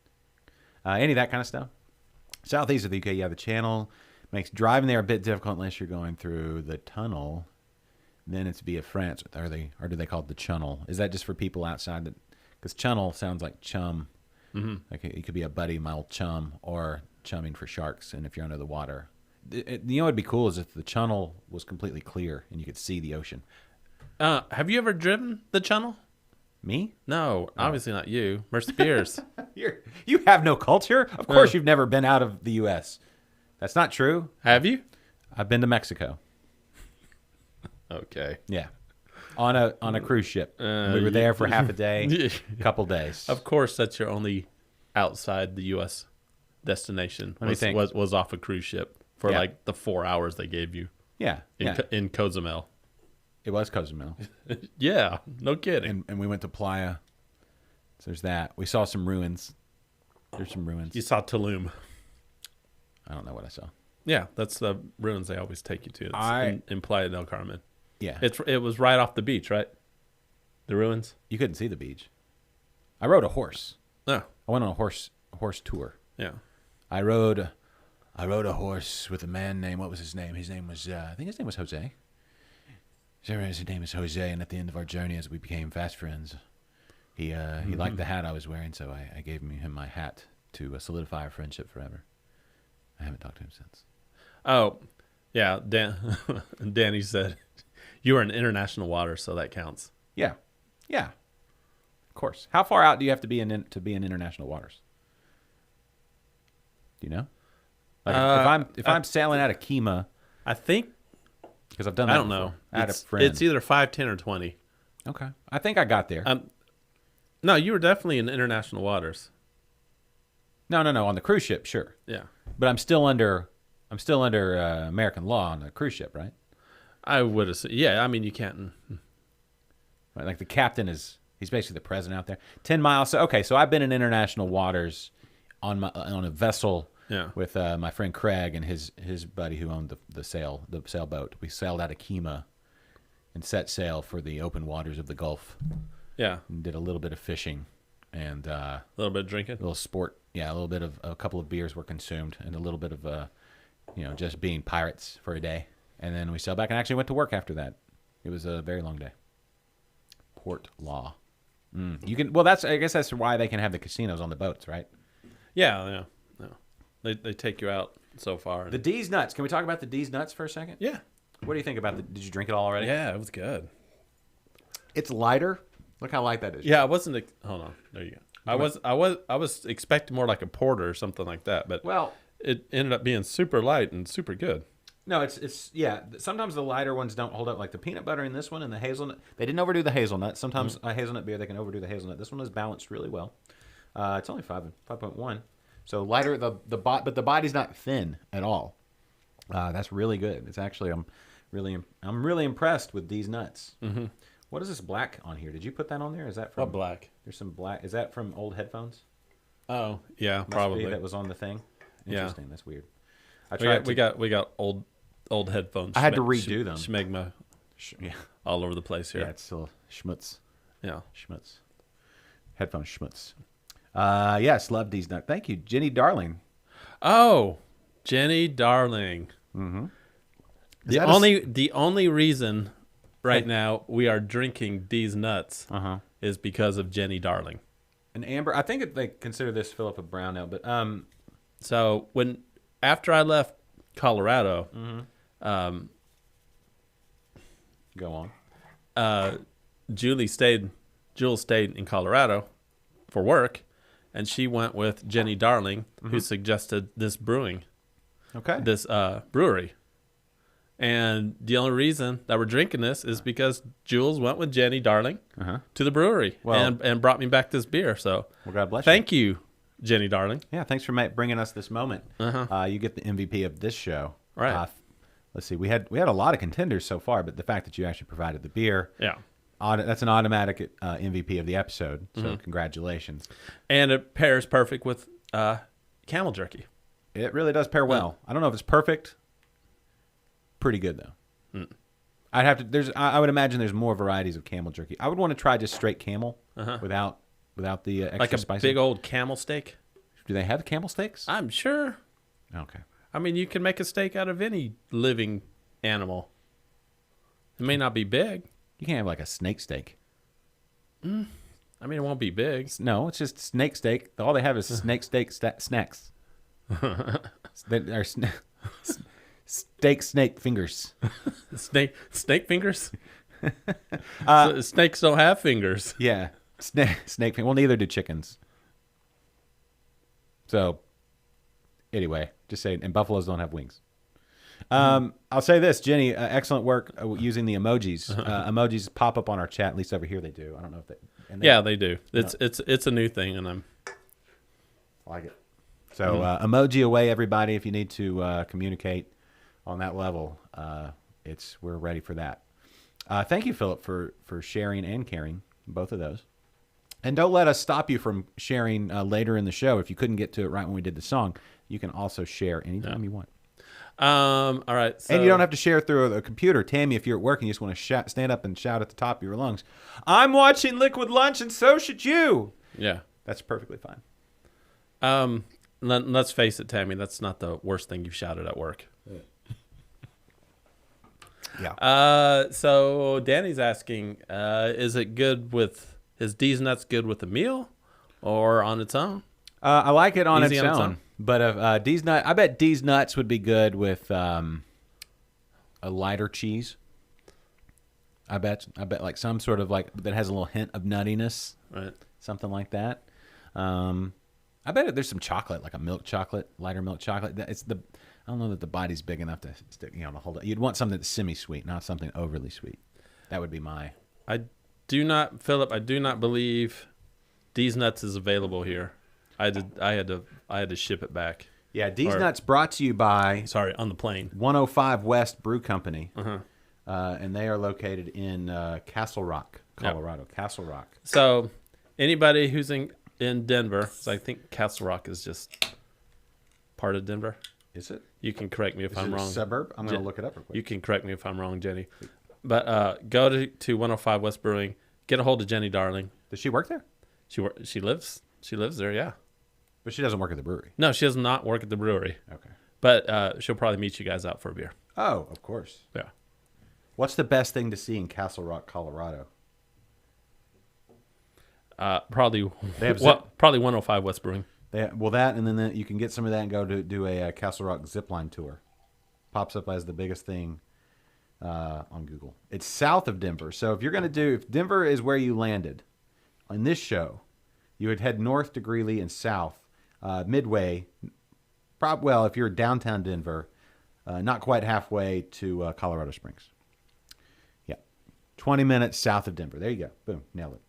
Any of that kind of stuff. Southeast of the UK, the channel makes driving there a bit difficult unless you're going through the tunnel. Then it's via France. Or do they call it the channel? Is that just for people outside? Because channel sounds like chum. Mm-hmm. Like it could be a buddy, my old chum, or chumming for sharks. And if you're under the water, what'd be cool is if the channel was completely clear and you could see the ocean. Have you ever driven the channel? Me? No, obviously not you. Mercy Beers. You have no culture. Of course, you've never been out of the U.S. That's not true. Have you? I've been to Mexico. Okay. Yeah, on a cruise ship. We were there for half a day, a couple days. Of course, that's your only outside the U.S. destination. Let me think. Was off a cruise ship for Yeah. like the 4 hours they gave you Yeah, in Cozumel. it was Cozumel, Yeah, no kidding. and we went to Playa. So there's that. We saw some ruins. There's some ruins. You saw Tulum. I don't know what I saw. Yeah, that's the ruins they always take you to. It's in Playa del Carmen. Yeah, It was right off the beach, right? The ruins. you couldn't see the beach. I rode a horse. Oh, I went on a horse tour. yeah. I rode a horse with a man named, what was his name? His name was I think his name was Jose. His name is Jose, and at the end of our journey, as we became fast friends, he liked the hat I was wearing, so I gave him my hat to solidify our friendship forever. I haven't talked to him since. Oh, yeah. Danny said you were in international waters, so that counts. Yeah, of course. How far out do you have to be in international waters? Do you know? Like if I'm sailing out of Kima, I think because I've done that. I don't before. know. I had a friend. It's either 5, 10, or 20. Okay, I think I got there. No, you were definitely in international waters. No, on the cruise ship, sure. Yeah, But I'm still under American law on the cruise ship, right? I would have said. Yeah, I mean you can't. Right, like the captain he's basically the president out there. 10 miles. So I've been in international waters on a vessel Yeah. with my friend Craig and his buddy who owned the sailboat. We sailed out of Kima and set sail for the open waters of the Gulf. Yeah, And did a little bit of fishing and a little bit of drinking. a little sport. Yeah, a little bit of a couple of beers were consumed and a little bit of just being pirates for a day. And then we sailed back and actually went to work after that. It was a very long day. Port law. You can. Well, I guess that's why they can have the casinos on the boats, right? Yeah. They take you out so far. The D's nuts. Can we talk about the D's nuts for a second? Yeah. What do you think about did you drink it all already? Yeah, it was good. It's lighter. Look how light that is. Yeah, I wasn't. Hold on. There you go. I was expecting more like a porter or something like that, but Well, it ended up being super light and super good. no, it's yeah. Sometimes the lighter ones don't hold up, like the peanut butter in this one and the hazelnut. They didn't overdo the hazelnut. Sometimes a hazelnut beer they can overdo the hazelnut. This one is balanced really well. It's only 5.1, so lighter. But the body's not thin at all. That's really good. It's actually I'm really impressed with these nuts. Mm-hmm. What is this black on here? Did you put that on there? Is that from What black? There's some black. Is that from old headphones? Oh, yeah, Must probably. be that was on the thing. Yeah. Interesting. That's weird. We got old headphones. I had to redo them. Schmegma Yeah. all over the place here. Yeah, it's still schmutz. Yeah. Schmutz. Headphone schmutz. Yes, love these nuts. Thank you, Jenny Darling. Oh, Jenny Darling. Mm-hmm. The only reason right now we are drinking these nuts is because of Jenny Darling. An amber. I think they consider this Philip Brown ale, but So after I left Colorado, go on. Jules stayed in Colorado for work, and she went with Jenny Darling, who suggested this brewery. And the only reason that we're drinking this is because Jules went with Jenny Darling to the brewery and brought me back this beer. So Well, God bless thank you, Jenny Darling. Yeah, thanks for bringing us this moment. You get the MVP of this show. Right. Let's see. We had a lot of contenders so far, but the fact that you actually provided the beer, Yeah. that's an automatic MVP of the episode. So congratulations. And it pairs perfect with camel jerky. It really does pair well. I don't know if it's perfect. Pretty good though. I'd have to. I would imagine there's more varieties of camel jerky. I would want to try just straight camel without the extra Like a spicy. big old camel steak. Do they have camel steaks? I'm sure. Okay. I mean, you can make a steak out of any living animal. It may not be big. You can't have like a snake steak. I mean, it won't be big. No, it's just snake steak. All they have is snake steak snacks. They are snake fingers. Snake fingers? So snakes don't have fingers. Yeah. Snake fin. Well, neither do chickens. So, anyway, just saying. And buffaloes don't have wings. I'll say this, Jenny, excellent work using the emojis. Emojis pop up on our chat. At least over here they do. I don't know if they. Yeah, they do. It's a new thing, and I like it. So emoji away, everybody. If you need to communicate on that level, we're ready for that. Thank you, Philip, for sharing and caring, both of those. And don't let us stop you from sharing later in the show. If you couldn't get to it right when we did the song, you can also share anytime you want. All right. So, and you don't have to share through a computer. Tammy, if you're at work and you just want to stand up and shout at the top of your lungs, I'm watching Liquid Lunch and so should you. Yeah. That's perfectly fine. Let's face it, Tammy, that's not the worst thing you've shouted at work. Yeah. So Danny's asking, is D's Nuts good with a meal or on its own? I like it on its Easy on its own. own? But D's Nut, I bet D's Nuts would be good with a lighter cheese. I bet like some sort of like that has a little hint of nuttiness, Right. something like that. I bet there's some chocolate, like a milk chocolate, lighter milk chocolate. I don't know that the body's big enough to stick, to hold it. You'd want something that's semi-sweet, not something overly sweet. That would be my. I do not believe D's Nuts is available here. I had to ship it back. Yeah, D's Nuts brought to you by on the plane. 105 West Brew Company, and they are located in Castle Rock, Colorado. Yep. Castle Rock. So, anybody who's in Denver, so I think Castle Rock is just part of Denver. Is it? You can correct me if I'm wrong. A suburb? I'm going to look it up real quick. You can correct me if I'm wrong, Jenny. But go to 105 West Brewing. Get a hold of Jenny Darling. Does she work there? She lives there. Yeah. But she doesn't work at the brewery. No, she does not work at the brewery. Okay. But she'll probably meet you guys out for a beer. Oh, of course. Yeah. What's the best thing to see in Castle Rock, Colorado? Probably 105 West Brewing. That, and then you can get some of that and go to do a Castle Rock zipline tour. Pops up as the biggest thing on Google. It's south of Denver. So if Denver is where you landed on this show, you would head north to Greeley and south, midway. If you're downtown Denver, not quite halfway to Colorado Springs. Yeah, 20 minutes south of Denver. There you go. Boom, nailed it.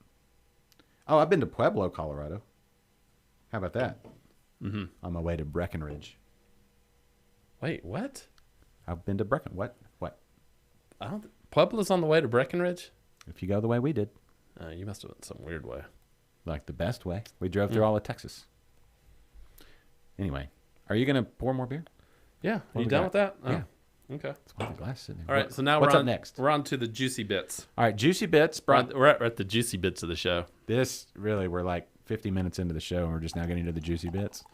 Oh, I've been to Pueblo, Colorado. How about that? Mm-hmm. On my way to Breckenridge. Wait, what? I've been to Breckenridge. What? Pueblo's on the way to Breckenridge? If you go the way we did. You must have went some weird way. Like the best way. We drove through all of Texas. Anyway, are you going to pour more beer? Yeah. Are you done with that? Oh. Yeah. Okay. That's why the glass is in there. All right, so now what's up next? We're on to the juicy bits. All right, juicy bits. We're at the juicy bits of the show. We're like 50 minutes into the show, and we're just now getting to the juicy bits.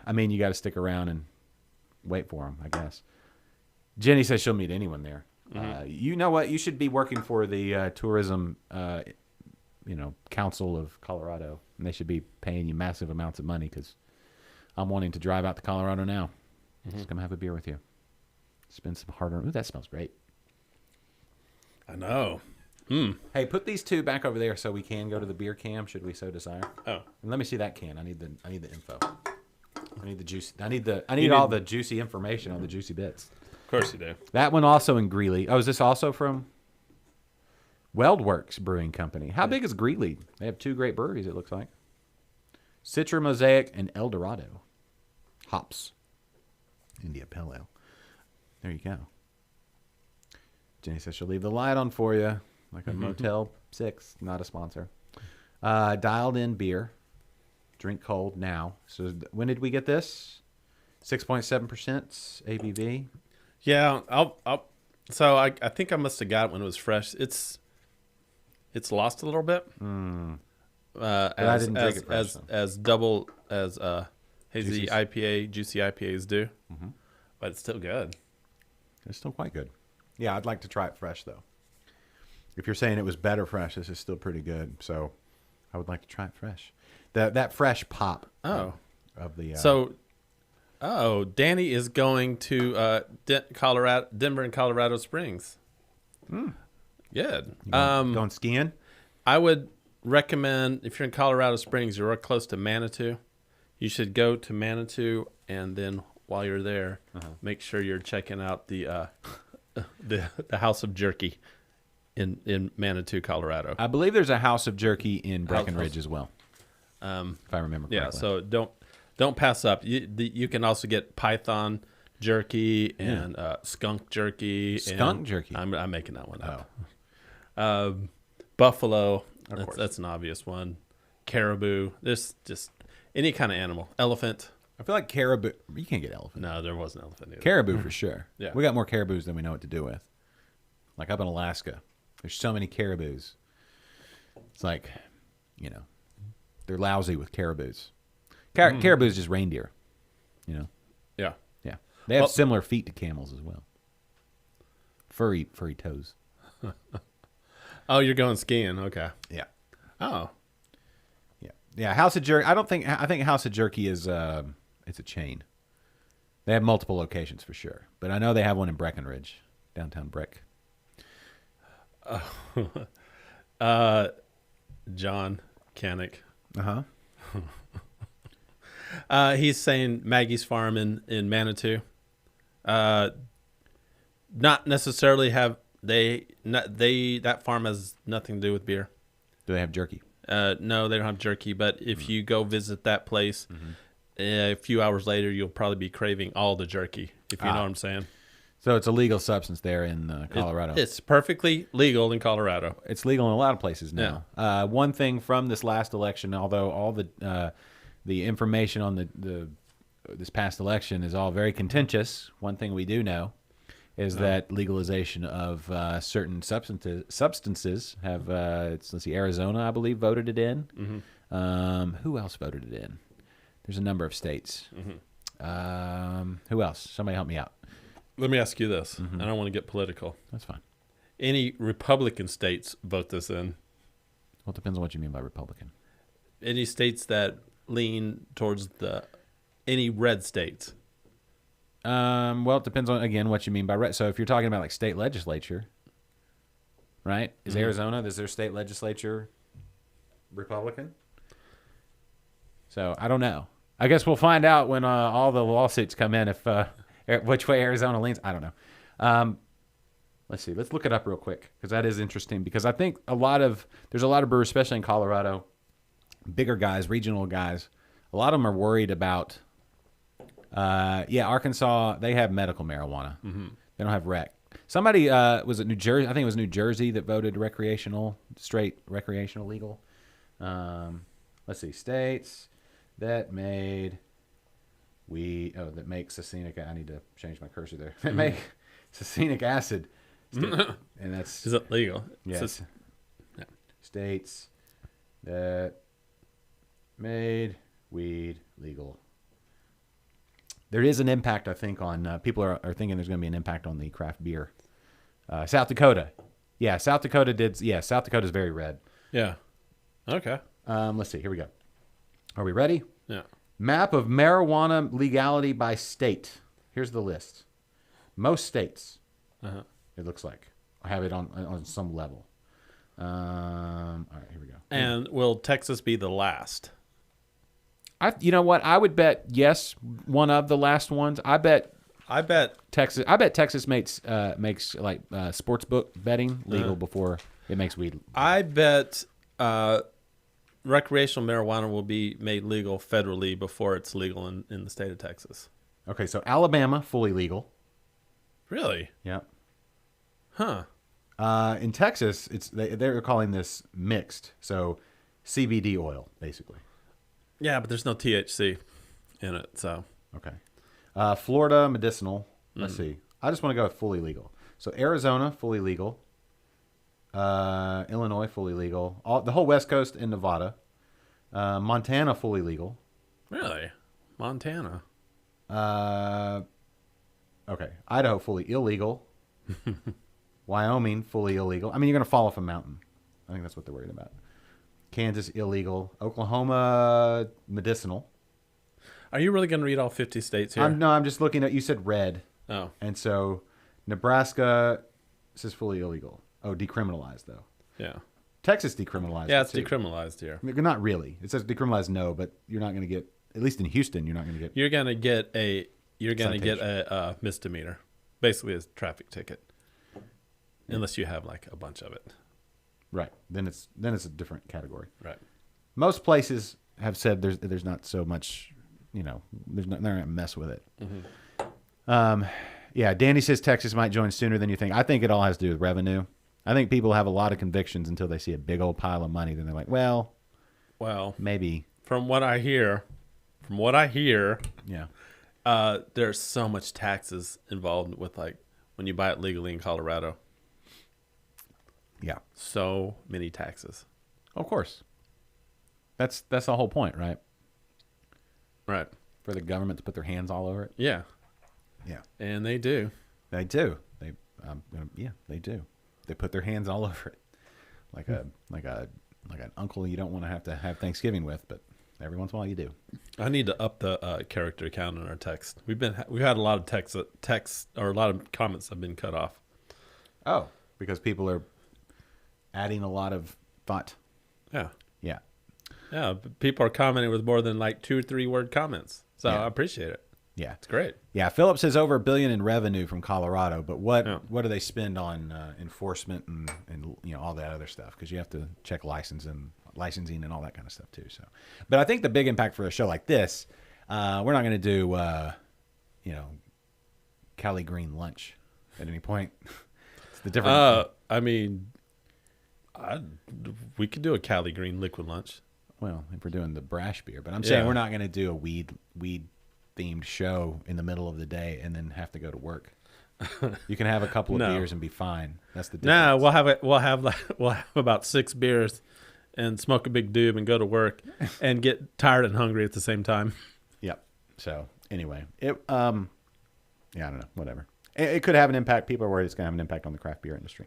I mean, you got to stick around and wait for them, I guess. Jenny says she'll meet anyone there. Mm-hmm. You know what? You should be working for the tourism, Council of Colorado, and they should be paying you massive amounts of money because I'm wanting to drive out to Colorado now. Mm-hmm. Just come have a beer with you. Spend some hard-earned. Ooh, that smells great. I know. Hey, put these two back over there so we can go to the beer cam, should we so desire. Oh, and let me see that can. I need the info. I need the juice. I need all the juicy information on the juicy bits. Of course you do. That one also in Greeley. Oh, is this also from Weldworks Brewing Company? How big is Greeley? They have two great breweries, it looks like. Citra Mosaic and El Dorado. Hops. India Pale Ale. There you go. Jenny says she'll leave the light on for you, like a Motel 6, not a sponsor. Dialed in beer. Drink cold now. So when did we get this? 6.7% ABV. Yeah, So I think I must have got it when it was fresh. It's lost a little bit. I didn't drink it fresh, as double as hazy Juicy's. IPA, juicy IPAs do, but it's still good. It's still quite good. Yeah, I'd like to try it fresh though. If you're saying it was better fresh, this is still pretty good. So I would like to try it fresh. That fresh pop. Oh, of the Danny is going to Denver and Colorado Springs. Good. Going skiing? I would recommend, if you're in Colorado Springs, you're real close to Manitou. You should go to Manitou, and then while you're there, make sure you're checking out the House of Jerky in Manitou, Colorado. I believe there's a House of Jerky in Breckenridge as well, if I remember correctly. Yeah, so don't pass up. You can also get python jerky and skunk jerky. Skunk jerky? I'm making that one up. Buffalo, that's an obvious one. Caribou, this just any kind of animal. Elephant. I feel like caribou. You can't get elephant. No, there was an elephant either. Caribou for sure. Yeah. We got more caribous than we know what to do with. Like up in Alaska, there's so many caribous. It's like, they're lousy with caribous. Caribou is just reindeer, Yeah. Yeah. They have similar feet to camels as well. Furry toes. Oh, you're going skiing. Okay. Yeah. Oh. Yeah. House of Jerky. I think House of Jerky is it's a chain. They have multiple locations for sure, but I know they have one in Breckenridge, downtown Breck. John Canick. Uh-huh. He's saying Maggie's Farm in Manitou. Not necessarily have that farm has nothing to do with beer. Do they have jerky? No, they don't have jerky. But if you go visit that place, a few hours later, you'll probably be craving all the jerky. If you know what I'm saying. So it's a legal substance there in Colorado. It's perfectly legal in Colorado. It's legal in a lot of places now. Yeah. One thing from this last election, although all the information on this past election is all very contentious, one thing we do know is that legalization of certain substances have. Let's see, Arizona, I believe, voted it in. Who else voted it in? There's a number of states. Who else? Somebody help me out. Let me ask you this. I don't want to get political. That's fine. Any Republican states vote this in? Well, it depends on what you mean by Republican. Any states that lean towards any red states? Well, it depends on, again, what you mean by red. So if you're talking about like state legislature, right? Is Arizona, is their state legislature Republican? So I don't know. I guess we'll find out when all the lawsuits come in if which way Arizona leans. I don't know. Let's see. Let's look it up real quick because that is interesting. Because I think there's a lot of brewers, especially in Colorado, bigger guys, regional guys. A lot of them are worried about. Arkansas. They have medical marijuana. They don't have rec. Somebody was it New Jersey? I think it was New Jersey that voted straight recreational legal. Let's see. States that made. That makes succinic. I need to change my cursor there. That make succinic acid, and that's is it legal? Yes. States that made weed legal. There is an impact, I think, on people are thinking there's going to be an impact on the craft beer. South Dakota, South Dakota did. Yeah, South Dakota's very red. Yeah. Okay. Let's see. Here we go. Are we ready? Yeah. Map of marijuana legality by state. Here's the list. Most states, it looks like, have it on some level. All right, here we go. And will Texas be the last? You know what? I would bet yes, one of the last ones. I bet Texas. I bet Texas makes like sports book betting legal before it makes weed. I bet recreational marijuana will be made legal federally before it's legal in the state of Texas. Okay, so Alabama fully legal. Really? Yeah. Huh. In Texas, they're calling this mixed, so CBD oil basically. Yeah, but there's no THC in it, so. Okay. Florida, medicinal. Let's see. I just want to go with fully legal. So Arizona, fully legal. Illinois, fully legal. The whole West Coast and Nevada. Montana, fully legal. Really? Montana? Okay. Idaho, fully illegal. Wyoming, fully illegal. I mean, you're going to fall off a mountain. I think that's what they're worried about. Kansas, illegal. Oklahoma, medicinal. Are you really going to read all 50 states here? No, I'm just looking at, you said red. Oh. And so Nebraska says fully illegal. Oh, decriminalized, though. Yeah. Texas decriminalized. Yeah, it, it's too. decriminalized here. Not really. It says decriminalized, no, but you're not going to get. At least in Houston, you're not going to get. You're gonna get a misdemeanor, basically a traffic ticket, unless you have like a bunch of it. Right. Then it's a different category. Right. Most places have said there's not so much, they're not going to mess with it. Mm-hmm. Yeah, Danny says Texas might join sooner than you think. I think it all has to do with revenue. I think people have a lot of convictions until they see a big old pile of money. Then they're like, well, maybe. From what I hear, Yeah. there's so much taxes involved with like when you buy it legally in Colorado. Yeah. So many taxes. Of course. That's the whole point, right? Right. For the government to put their hands all over it. Yeah. Yeah. And they do. They do. They do. They put their hands all over it, like an uncle you don't want to have Thanksgiving with, but every once in a while you do. I need to up the character count in our text. We've had a lot of text or a lot of comments have been cut off. Oh, because people are adding a lot of thought. Yeah. Yeah. Yeah. People are commenting with more than like 2 or 3 word comments. So Yeah. I appreciate it. Yeah. It's great. Yeah. Philip says over $1 billion in revenue from Colorado, but what do they spend on enforcement and all that other stuff? Because you have to check licensing and all that kind of stuff too. So, but I think the big impact for a show like this, we're not going to do Cali Green lunch at any point. It's the different. I mean, we could do a Cali Green liquid lunch. Well, if we're doing the brash beer, but I'm saying we're not going to do a weed themed show in the middle of the day and then have to go to work. You can have a couple of beers and be fine. That's the difference. No, we'll have about 6 beers and smoke a big doob and go to work and get tired and hungry at the same time. Yep. So anyway, I don't know, whatever. It could have an impact. People are worried it's going to have an impact on the craft beer industry.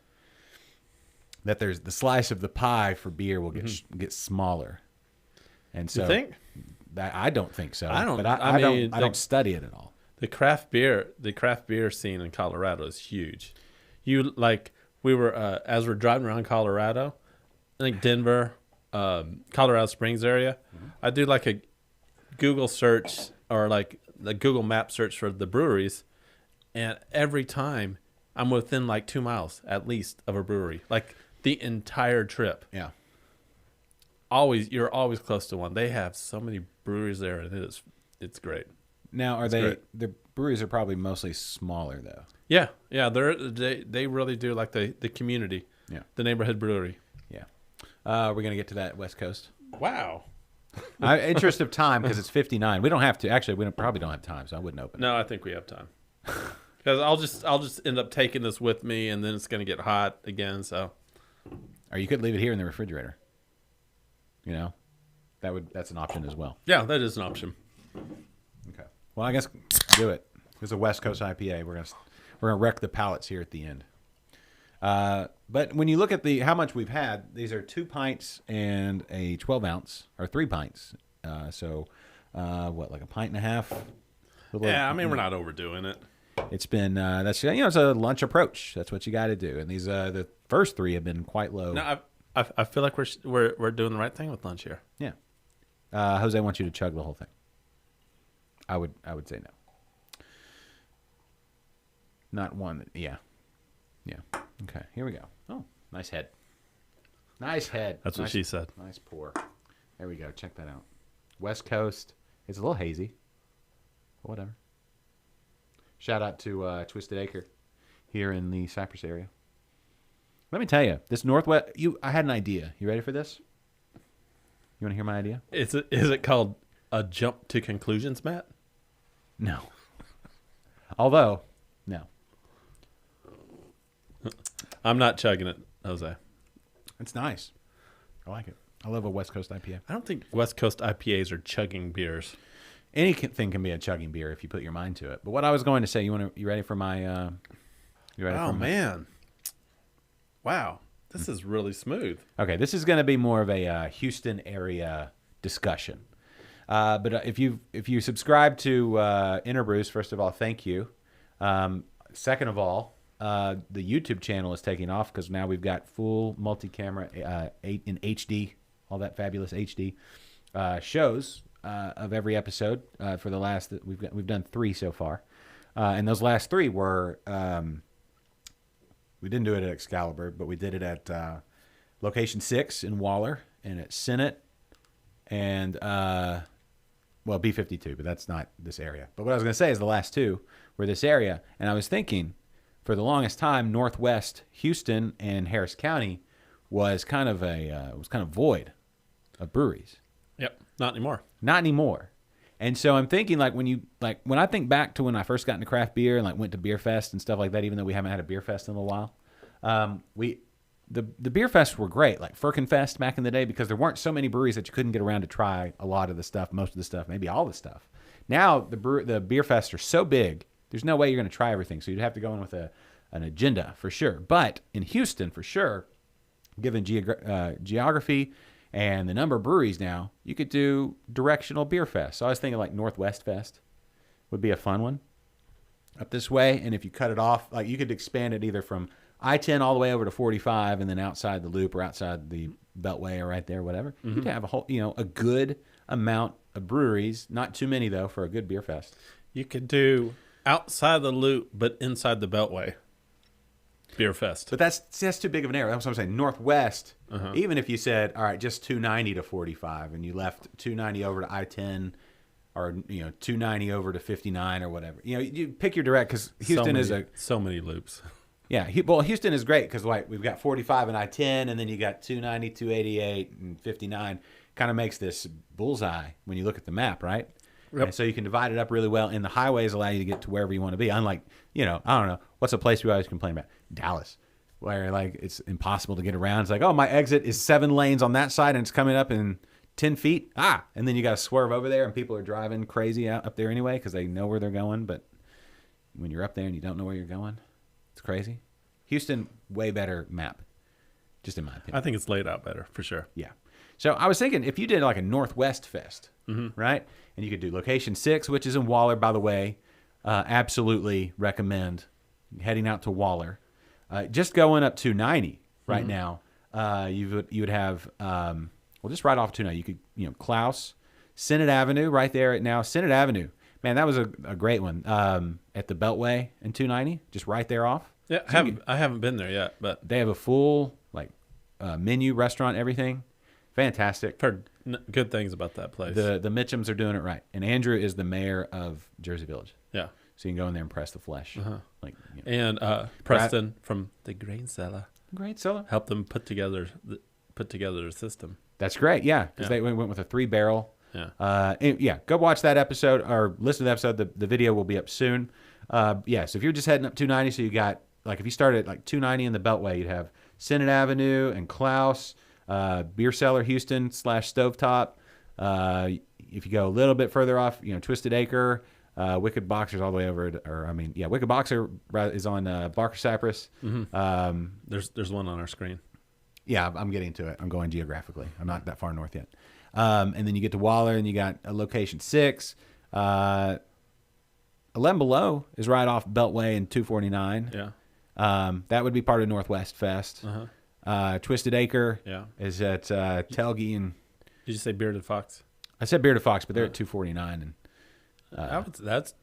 That there's the slice of the pie for beer will get smaller. And so You think? I don't think so. I don't- But I mean, I don't study it at all. The craft beer scene in Colorado is huge. We were as we're driving around Colorado, I think Denver, Colorado Springs area. I do like a Google search or like the Google map search for the breweries, and every time I'm within like 2 miles at least of a brewery, like the entire trip. Yeah. You're always close to one. They have so many breweries there, and it's great. Now, great. the breweries are probably mostly smaller though? Yeah, they really do like the community. Yeah. The neighborhood brewery. Yeah. We're going to get to that West Coast. Wow. Interest of time, because it's 59. We don't have to. Actually, we probably don't have time, so I wouldn't open it. No, I think we have time. Because I'll just end up taking this with me, and then it's going to get hot again. So, Or you could leave it here in the refrigerator. That's an option as well. yeah, that is an option. Okay. Well, I guess do it. It's a West Coast IPA. We're gonna wreck the palates here at the end. But when you look at how much we've had, these are 2 pints and a 12 ounce, or 3 pints. Like a pint and a half? Yeah, I mean we're not overdoing it. It's been it's a lunch approach. That's what you got to do. And these the first 3 have been quite low. No, I feel like we're doing the right thing with lunch here. Yeah. Jose wants you to chug the whole thing. I would say no. Not one. Yeah. Okay. Here we go. Oh, nice head. Nice head. That's what she said. Nice pour. There we go. Check that out. West Coast. It's a little hazy. But whatever. Shout out to Twisted Acre here in the Cypress area. Let me tell you, this Northwest. I had an idea. You ready for this? You want to hear my idea? Is it called a jump to conclusions, Matt? No. Although, no. I'm not chugging it, Jose. It's nice. I like it. I love a West Coast IPA. I don't think West Coast IPAs are chugging beers. Anything can be a chugging beer if you put your mind to it. But what I was going to say, you ready for my? You ready? Oh man! Wow, this is really smooth. Okay, this is going to be more of a Houston area discussion. But if you subscribe to Interbrews, first of all, thank you. Second of all, the YouTube channel is taking off because now we've got full multi-camera, 8 in HD, all that fabulous HD shows of every episode for the last. We've done 3 so far, and those last 3 were we didn't do it at Excalibur, but we did it at Location 6 in Waller and at Senate and B-52, but that's not this area. But what I was going to say is the last 2 were this area, and I was thinking for the longest time, Northwest Houston and Harris County was kind of void of breweries. Yep, not anymore. Not anymore. And so I'm thinking when I think back to when I first got into craft beer and went to Beer Fest and stuff like that, even though we haven't had a Beer Fest in a while, the beer fests were great, like Firkenfest back in the day, because there weren't so many breweries that you couldn't get around to try a lot of the stuff, most of the stuff, maybe all the stuff. Now the beer fests are so big, there's no way you're going to try everything. So you'd have to go in with an agenda for sure. But in Houston, for sure, given geography and the number of breweries now, you could do directional beer fest. So I was thinking Northwest Fest would be a fun one up this way. And if you cut it off, you could expand it either from I-10 all the way over to 45 and then outside the loop or outside the Beltway or right there, whatever. Mm-hmm. You'd have a good amount of breweries. Not too many, though, for a good beer fest. You could do outside the loop but inside the Beltway beer fest. But that's too big of an area. That's what I'm saying. Northwest, even if you said, all right, just 290 to 45 and you left 290 over to I-10 or 290 over to 59 or whatever. You pick your direct because Houston is so many loops. Yeah, Houston is great because we've got 45 and I-10, and then you got 290, 288, and 59. Kind of makes this bullseye when you look at the map, right? Yep. And so you can divide it up really well, and the highways allow you to get to wherever you want to be. Unlike, I don't know, what's a place we always complain about? Dallas, where it's impossible to get around. It's oh, my exit is 7 lanes on that side, and it's coming up in 10 feet. And then you got to swerve over there, and people are driving crazy up there anyway because they know where they're going. But when you're up there and you don't know where you're going, it's crazy. Houston, way better map, just in my opinion. I think it's laid out better, for sure. Yeah. So I was thinking if you did a Northwest Fest, right? And you could do Location 6, which is in Waller, by the way. Absolutely recommend heading out to Waller. Just going up 290 right now, you would have, just right off 290, you could, Klaus, Senate Avenue, right there now. Senate Avenue. Man, that was a great one at the Beltway in 290, just right there off. Yeah, I haven't been there yet, but they have a full menu, restaurant, everything. Fantastic. Heard good things about that place. The Mitchums are doing it right, and Andrew is the mayor of Jersey Village. Yeah, so you can go in there and press the flesh. And Preston from the Grain Cellar. Great Cellar helped them put together the system. That's great. Yeah, because they went with a 3-barrel. Yeah. Go watch that episode or listen to the episode. The video will be up soon. So if you're just heading up 290, so you got if you started at 290 in the Beltway, you'd have Senate Avenue and Klaus, Beer Cellar Houston / Stovetop. If you go a little bit further off, Twisted Acre, Wicked Boxer's all the way over. Wicked Boxer is on Barker Cypress. Mm-hmm. There's one on our screen. Yeah, I'm getting to it. I'm going geographically. I'm not that far north yet. And then you get to Waller, and you got a Location 6. 11 Below is right off Beltway and 249. Yeah. That would be part of Northwest Fest. Twisted Acre is at Telge and... Did you say Bearded Fox? I said Bearded Fox, but they're at 249. And that's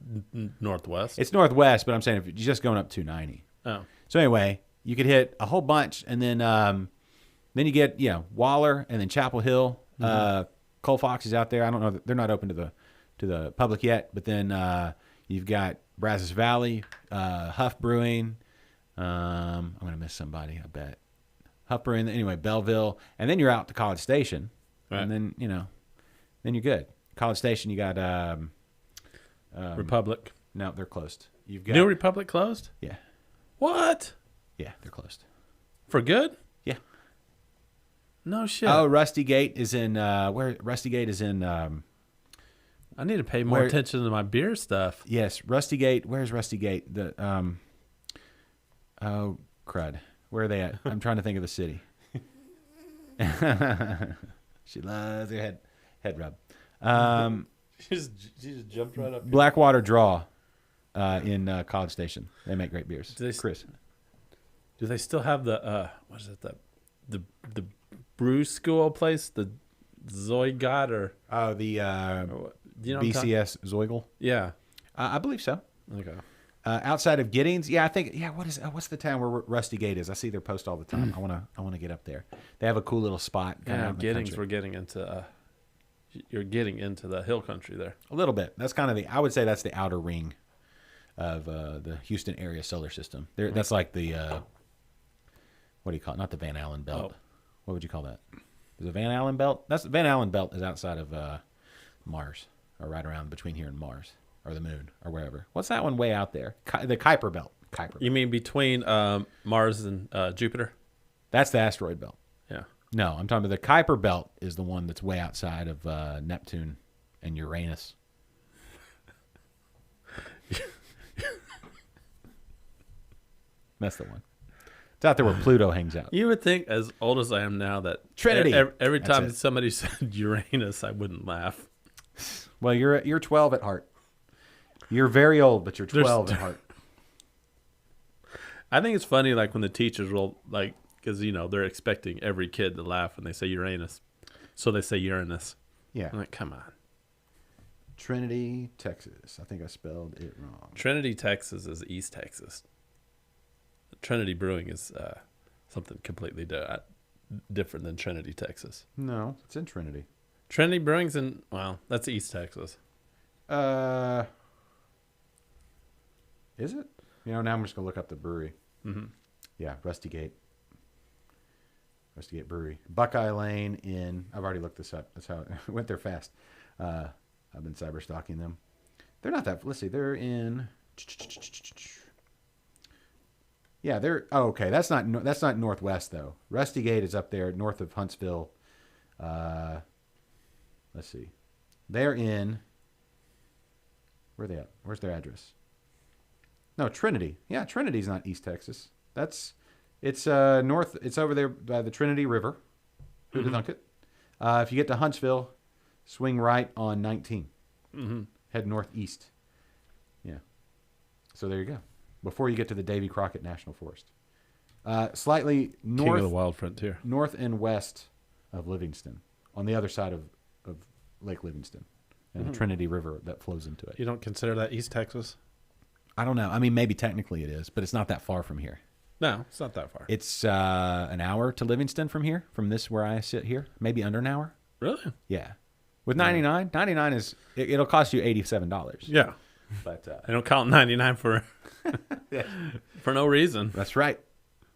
Northwest. It's Northwest, but I'm saying if you're just going up 290. Oh. So anyway, you could hit a whole bunch, and then you get Waller and then Chapel Hill. Cole Fox is out there. I don't know. They're not open to the public yet, but then you've got Brazos Valley, Huff Brewing. I'm going to miss somebody, I bet. Huff Brewing. Anyway, Belleville. And then you're out to College Station. Right. And then, then you're good. College Station, you got... Republic. No, they're closed. You've got New Republic closed? Yeah. What? Yeah, they're closed. For good? Yeah. No shit. Oh, Rusty Gate is in... where Rusty Gate is in... I need to pay more attention to my beer stuff. Yes, Rusty Gate. Where's Rusty Gate? The oh crud, where are they at? I'm trying to think of the city. She loves her head rub. She just jumped right up. Blackwater Draw in College Station. They make great beers. Chris. Do they still have the what is it, the brew school place, the Zoigot or Oh, the what? Do you know what I'm talking- BCS Zoigl? Yeah. I believe so. Okay. Outside of Giddings, yeah, I think, yeah. What's the town where Rusty Gate is? I see their post all the time. I wanna get up there. They have a cool little spot. Yeah, out in the Giddings. country. We're getting into. You're getting into the hill country there. A little bit. That's kind of I would say that's the outer ring of the Houston area solar system. That's like the what do you call it? Not the Van Allen belt. Oh. What would you call that? Is it Van Allen belt? That's Van Allen belt is outside of Mars, or right around between here and Mars, or the moon, or wherever. What's that one way out there? The Kuiper belt. You mean between Mars and Jupiter? That's the asteroid belt. Yeah. No, I'm talking about the Kuiper belt is the one that's way outside of Neptune and Uranus. That's the one. It's out there where Pluto hangs out. You would think, as old as I am now, that Trinity. Every That's time it. somebody said Uranus, I wouldn't laugh. Well, you're 12 at heart. You're very old, but you're 12 at heart. I think it's funny, like when the teachers will because they're expecting every kid to laugh when they say Uranus, so they say Uranus. Yeah. I'm like, come on. Trinity, Texas. I think I spelled it wrong. Trinity, Texas is East Texas. Trinity Brewing is something completely different than Trinity, Texas. No, it's in Trinity. Trinity Brewing's that's East Texas. Is it? Now I'm just gonna look up the brewery. Mm-hmm. Yeah, Rusty Gate Brewery, Buckeye Lane in. I've already looked this up. That's how it went there fast. I've been cyber stalking them. They're not that. Let's see. They're in. Yeah, they're. Oh, okay. That's not northwest though. Rusty Gate is up there north of Huntsville. Let's see. They're in. Where are they at? Where's their address? No, Trinity. Yeah, Trinity's not East Texas. It's north. It's over there by the Trinity River. Who'd have thunk it? If you get to Huntsville, swing right on 19. Mm-hmm. Head northeast. Yeah. So there you go. Before you get to the Davy Crockett National Forest. Slightly King of the north, Wild Frontier. north and west of Livingston, on the other side of Lake Livingston, and the Trinity River that flows into it. You don't consider that East Texas? I don't know. I mean, maybe technically it is, but it's not that far from here. No, it's not that far. It's an hour to Livingston from here, from this where I sit here. Maybe under an hour. Really? Yeah. With 99 is it'll cost you $87. Yeah. But I don't count 99 for for no reason. that's right.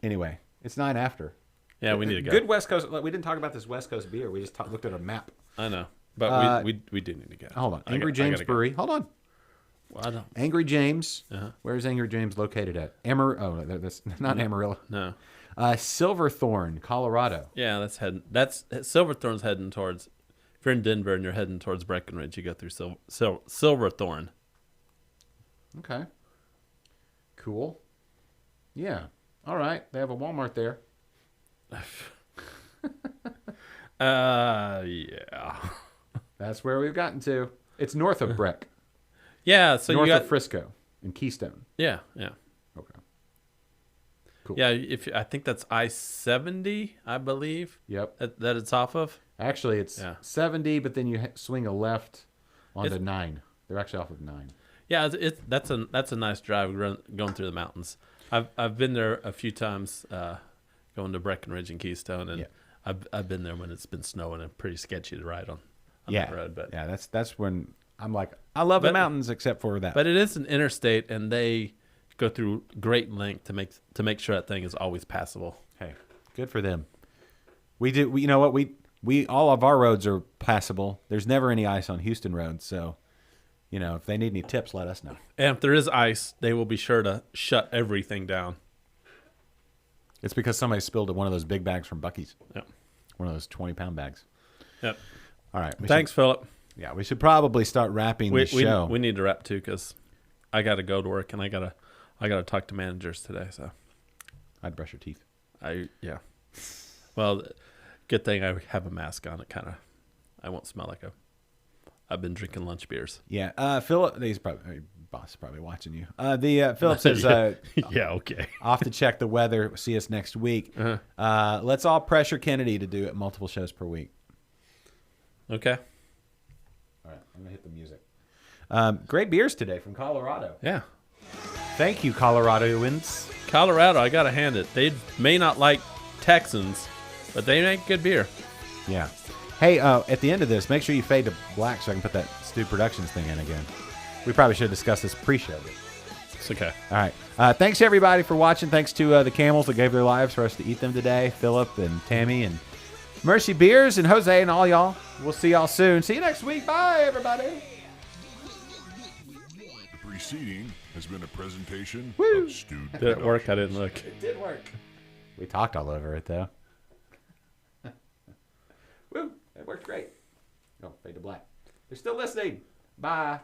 Anyway, it's 9 after. Yeah, we need to go. Good West Coast. We didn't talk about this West Coast beer. We just looked at a map. I know, but we do need to go. Hold on. I Angry gotta James go. Brewery. Hold on. Well, I don't. Angry James. Uh-huh. Where is Angry James located at? That's not Amarillo. No. Silverthorne, Colorado. Yeah, that's Silverthorne's heading towards. If you're in Denver and you're heading towards Breckenridge, you go through Silverthorne. Okay. Cool. Yeah. All right. They have a Walmart there. Yeah. That's where we've gotten to. It's north of Breck. Yeah, so North you got of Frisco in Keystone. yeah. Okay. Cool. Yeah, I think that's I-70, I believe. Yep. That it's off of. Actually, it's Yeah. 70, but then you swing a left onto It's- 9. They're actually off of 9. Yeah, that's a nice drive going through the mountains. I've been there a few times, going to Breckenridge and Keystone, and Yeah. I've been there when it's been snowing and pretty sketchy to ride on Yeah. the road. But Yeah, that's when I'm like, I love the But- mountains except for that. but it is an interstate, and they go through great length to make sure that thing is always passable. Hey, good for them. You know what? We all of our roads are passable. There's never any ice on Houston roads, so if they need any tips, let us know. And if there is ice, they will be sure to shut everything down. It's because somebody spilled one of those big bags from Buc-ee's. Yep. One of those 20-pound bags. Yep. All right. Thanks, Philip. We should probably start wrapping the show. We need to wrap too, because I got to go to work and I gotta talk to managers today. So I'd brush your teeth. yeah. Well, good thing I have a mask on. I won't smell like I've been drinking lunch beers. Yeah. Philip, he's probably boss is probably watching you. Philip says, Yeah, okay. off to check the weather. See us next week. Let's all pressure Kennedy to do multiple shows per week. Okay. All right, I'm going to hit the music. Great beers today from Colorado. Yeah. Thank you, Coloradoans. Colorado, I got to hand it. They may not like Texans, but they make good beer. Yeah. Hey, at the end of this, make sure you fade to black so I can put that Stu Productions thing in again. We probably should discuss this pre-show. It's okay. All right. Thanks, everybody, for watching. Thanks to the camels that gave their lives for us to eat them today. Philip and Tammy and Mercy Beers and Jose and all y'all. We'll see y'all soon. See you next week. Bye, everybody. The preceding has been a presentation Woo! of Stewed Did it work? I didn't look. It did work. We talked all over it, though. Woo! It worked great. Oh, fade to black. They're still listening. Bye.